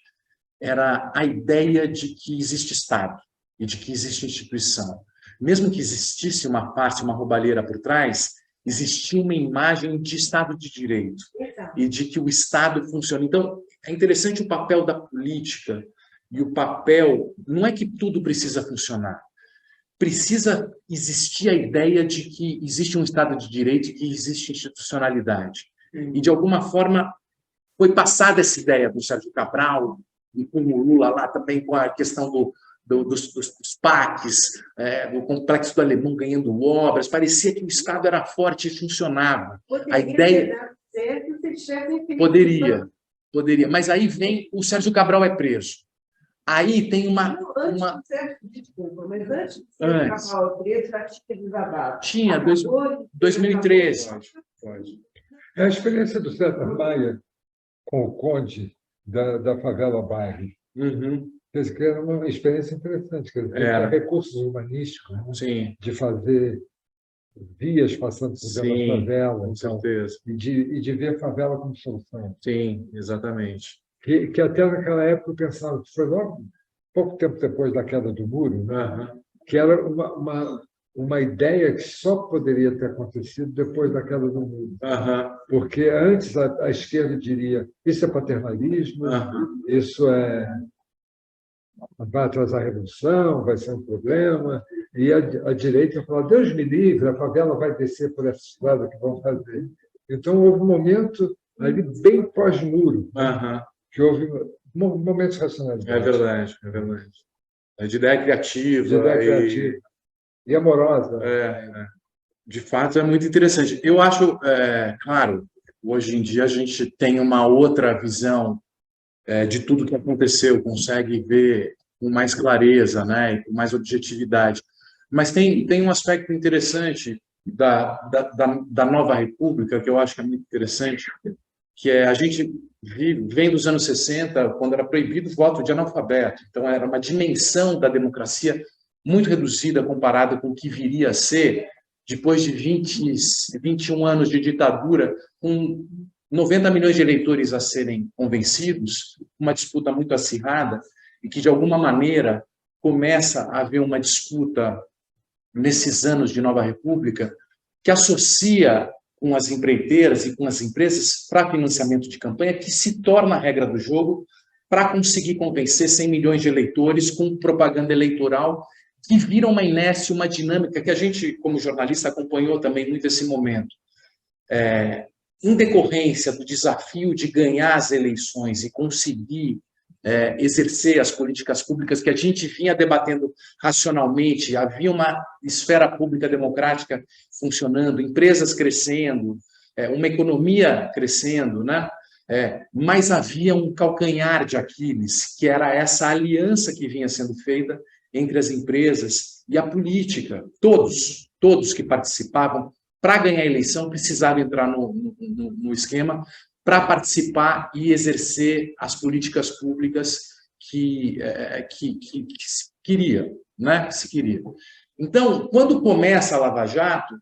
era a ideia de que existe Estado e de que existe instituição. Mesmo que existisse uma parte, uma roubalheira por trás, existia uma imagem de Estado de Direito. Exato. E de que o Estado funciona. Então, é interessante o papel da política e o papel... Não é que tudo precisa funcionar. Precisa existir a ideia de que existe um Estado de Direito e que existe institucionalidade. E, de alguma forma, foi passada essa ideia do Sérgio Cabral, e com o Lula lá também, com a questão dos PACs, do Complexo do Alemão ganhando obras. Parecia que o Estado era forte e funcionava. A ideia... Poderia. Mas aí vem o Sérgio Cabral é preso. Aí tem uma... Desculpa, mas antes de ser Cabral preso, já tinha desabado. Tinha, 2013. Pode. É a experiência do César Maia com o Conde da favela bairro. Uhum. Quer dizer, que era uma experiência interessante, quer dizer, tinha recursos humanísticos, né? Sim. De fazer vias passando por dentro da favela, com certeza. E de ver a favela como solução. Sim, exatamente. Que até naquela época eu pensava, foi logo pouco tempo depois da queda do muro, né? Que era uma ideia que só poderia ter acontecido depois da queda do muro. Porque antes a esquerda diria: isso é paternalismo, isso vai atrasar a revolução, vai ser um problema. E a direita fala: Deus me livre, a favela vai descer por essa estrada que vão fazer. Então, houve um momento ali bem pós-muro, que houve momentos racionais. É verdade. De ideia criativa. E amorosa. De fato, é muito interessante. Eu acho, claro, hoje em dia a gente tem uma outra visão de tudo que aconteceu, consegue ver com mais clareza, né, e com mais objetividade. Mas tem um aspecto interessante da nova república, que eu acho que é muito interessante, que é a gente vem dos anos 60, quando era proibido o voto de analfabeto. Então, era uma dimensão da democracia muito reduzida comparada com o que viria a ser depois de 21 anos de ditadura, com 90 milhões de eleitores a serem convencidos, uma disputa muito acirrada, e que, de alguma maneira, começa a haver uma disputa nesses anos de nova república que associa com as empreiteiras e com as empresas para financiamento de campanha, que se torna a regra do jogo para conseguir convencer 100 milhões de eleitores com propaganda eleitoral, que vira uma inércia, uma dinâmica que a gente, como jornalista, acompanhou também muito esse momento. Em decorrência do desafio de ganhar as eleições e conseguir exercer as políticas públicas que a gente vinha debatendo racionalmente, havia uma esfera pública democrática funcionando, empresas crescendo, uma economia crescendo, né? Mas havia um calcanhar de Aquiles, que era essa aliança que vinha sendo feita entre as empresas e a política. Todos que participavam, para ganhar a eleição, precisavam entrar no esquema para participar e exercer as políticas públicas que se queria, né? Que se queria. Então, quando começa a Lava Jato,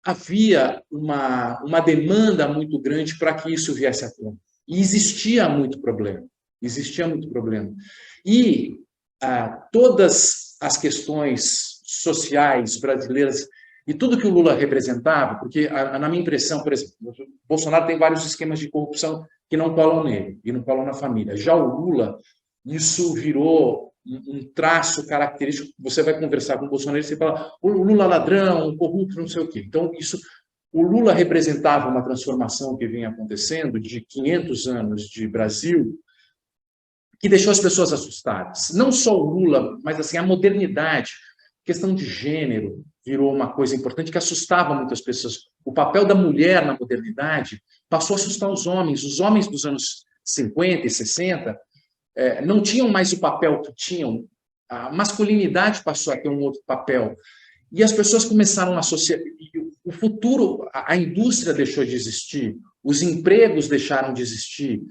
havia uma demanda muito grande para que isso viesse à tona. E existia muito problema. E todas as questões sociais brasileiras e tudo que o Lula representava, porque, na minha impressão, por exemplo, o Bolsonaro tem vários esquemas de corrupção que não colam nele, e não colam na família. Já o Lula, isso virou um traço característico. Você vai conversar com o Bolsonaro e você fala, o Lula ladrão, corrupto, não sei o quê. Então, o Lula representava uma transformação que vinha acontecendo de 500 anos de Brasil, que deixou as pessoas assustadas. Não só o Lula, mas assim, a modernidade, questão de gênero, virou uma coisa importante que assustava muitas pessoas. O papel da mulher na modernidade passou a assustar os homens. Os homens dos anos 50 e 60 não tinham mais o papel que tinham. A masculinidade passou a ter um outro papel. E as pessoas começaram a associar. O futuro, a indústria deixou de existir, os empregos deixaram de existir,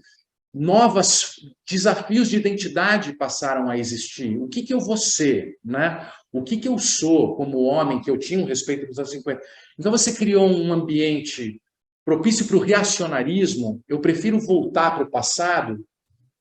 novos desafios de identidade passaram a existir. O que eu vou ser, né? O que eu sou como homem, que eu tinha um respeito dos anos 50. Então, você criou um ambiente propício para o reacionarismo. Eu prefiro voltar para o passado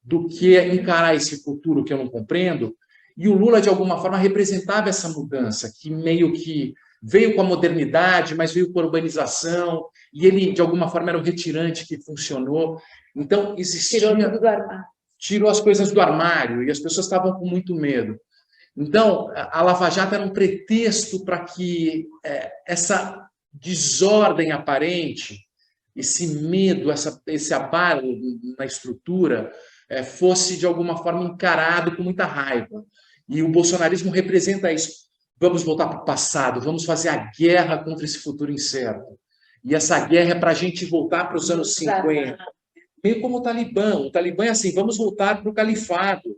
do que encarar esse futuro que eu não compreendo. E o Lula, de alguma forma, representava essa mudança, que meio que veio com a modernidade, mas veio com a urbanização, e ele, de alguma forma, era o retirante que funcionou. Então, existia... Tirou tudo do armário. Tirou as coisas do armário, e as pessoas estavam com muito medo. Então, a Lava Jato era um pretexto para que essa desordem aparente, esse medo, esse abalo na estrutura, fosse, de alguma forma, encarado com muita raiva. E o bolsonarismo representa isso. Vamos voltar para o passado, vamos fazer a guerra contra esse futuro incerto. E essa guerra é para a gente voltar para os anos 50. Meio como o Talibã. O Talibã é assim, vamos voltar para o califado,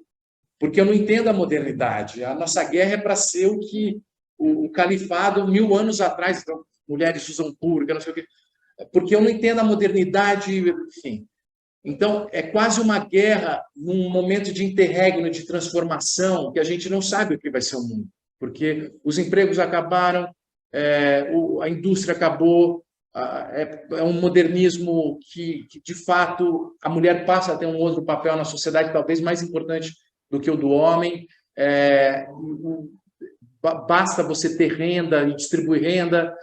porque eu não entendo a modernidade. A nossa guerra é para ser o que o califado, 1000 anos atrás, então, mulheres usam burca, não sei o quê, porque eu não entendo a modernidade, enfim. Então, é quase uma guerra num momento de interregno, de transformação, que a gente não sabe o que vai ser o mundo, porque os empregos acabaram, a indústria acabou, é um modernismo que, de fato, a mulher passa a ter um outro papel na sociedade, talvez mais importante do que o do homem. Basta você ter renda e distribuir renda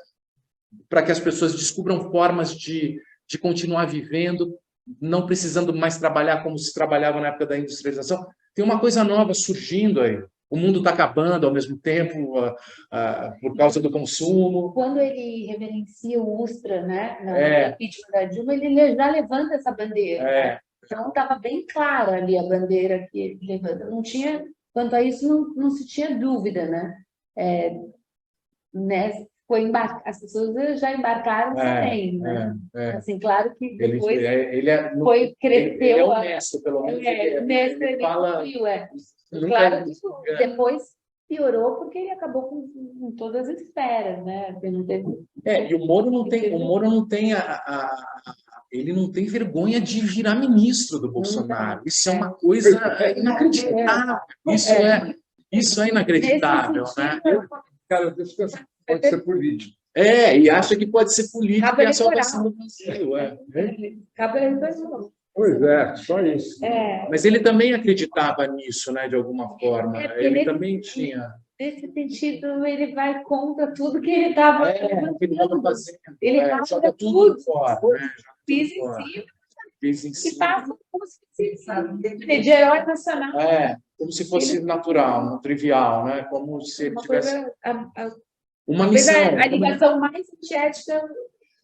para que as pessoas descubram formas de continuar vivendo, não precisando mais trabalhar como se trabalhava na época da industrialização. Tem uma coisa nova surgindo aí. O mundo está acabando ao mesmo tempo por causa do consumo. Quando ele reverencia o Ustra, né, na impeachment da Dilma, ele já levanta essa bandeira. Né? Então, estava bem clara ali a bandeira que ele levanta. Não tinha, quanto a isso, não se tinha dúvida. Né? né, as pessoas já embarcaram também, né? Assim, claro que Ele, depois ele é, no- foi, ele é cresceu, honesto, pelo menos. nesse ele fala. cumpriu, Nunca- Claro que depois piorou porque ele acabou com todas as esferas, né? Ele não teve... E o Moro não tem, ele não tem vergonha de virar ministro do Bolsonaro. Isso é uma coisa inacreditável. Isso é inacreditável, né? Cara, deixa eu pensar, pode ser político. E acha que pode ser político Cabo e a eleitoral. salvação do Brasil. Cabo eleitoral. Pois é, só isso. Mas ele também acreditava nisso, né, de alguma forma. porque Ele nesse- também tinha. Nesse sentido, ele vai contra tudo que ele estava O que ele estava fazendo. Ele joga rasga tudo tudo. fora. Né? Joga Pisa tudo em fora. cima Pisa em e cima. passa como se fosse de herói nacional. Como se fosse natural, não trivial, né? Como se ele Uma tivesse coisa, uma talvez missão. a ligação mais antiética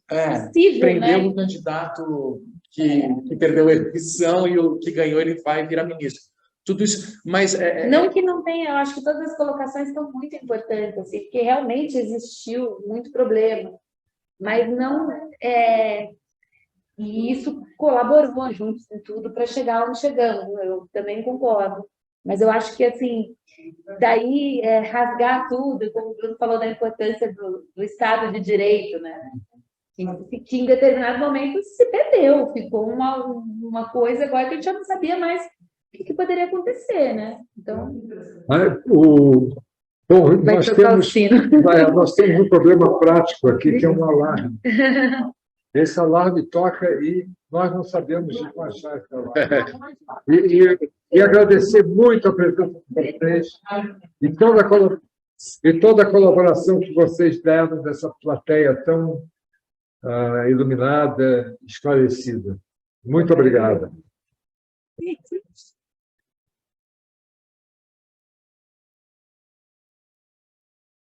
possível, Prendeu né? o candidato que perdeu a eleição e o que ganhou ele vai virar ministro. Tudo isso, mas Não que não tenha, eu acho que todas as colocações estão muito importantes, assim, porque realmente existiu muito problema, mas não e isso colaborou junto com tudo para chegar onde chegamos. Eu também concordo, mas eu acho que assim daí rasgar tudo, como o Bruno falou da importância do Estado de Direito, né? Que em determinado momento se perdeu, ficou uma coisa agora que a gente já não sabia mais o que poderia acontecer, né? Então, Bom, vai nós tocar o temos, sino. nós temos um problema prático aqui, que é um alarme. Esse alarme toca e nós não sabemos despachar esse alarme. E agradecer muito a presença de vocês e toda a colaboração que vocês deram dessa plateia tão iluminada, esclarecida. Muito obrigado.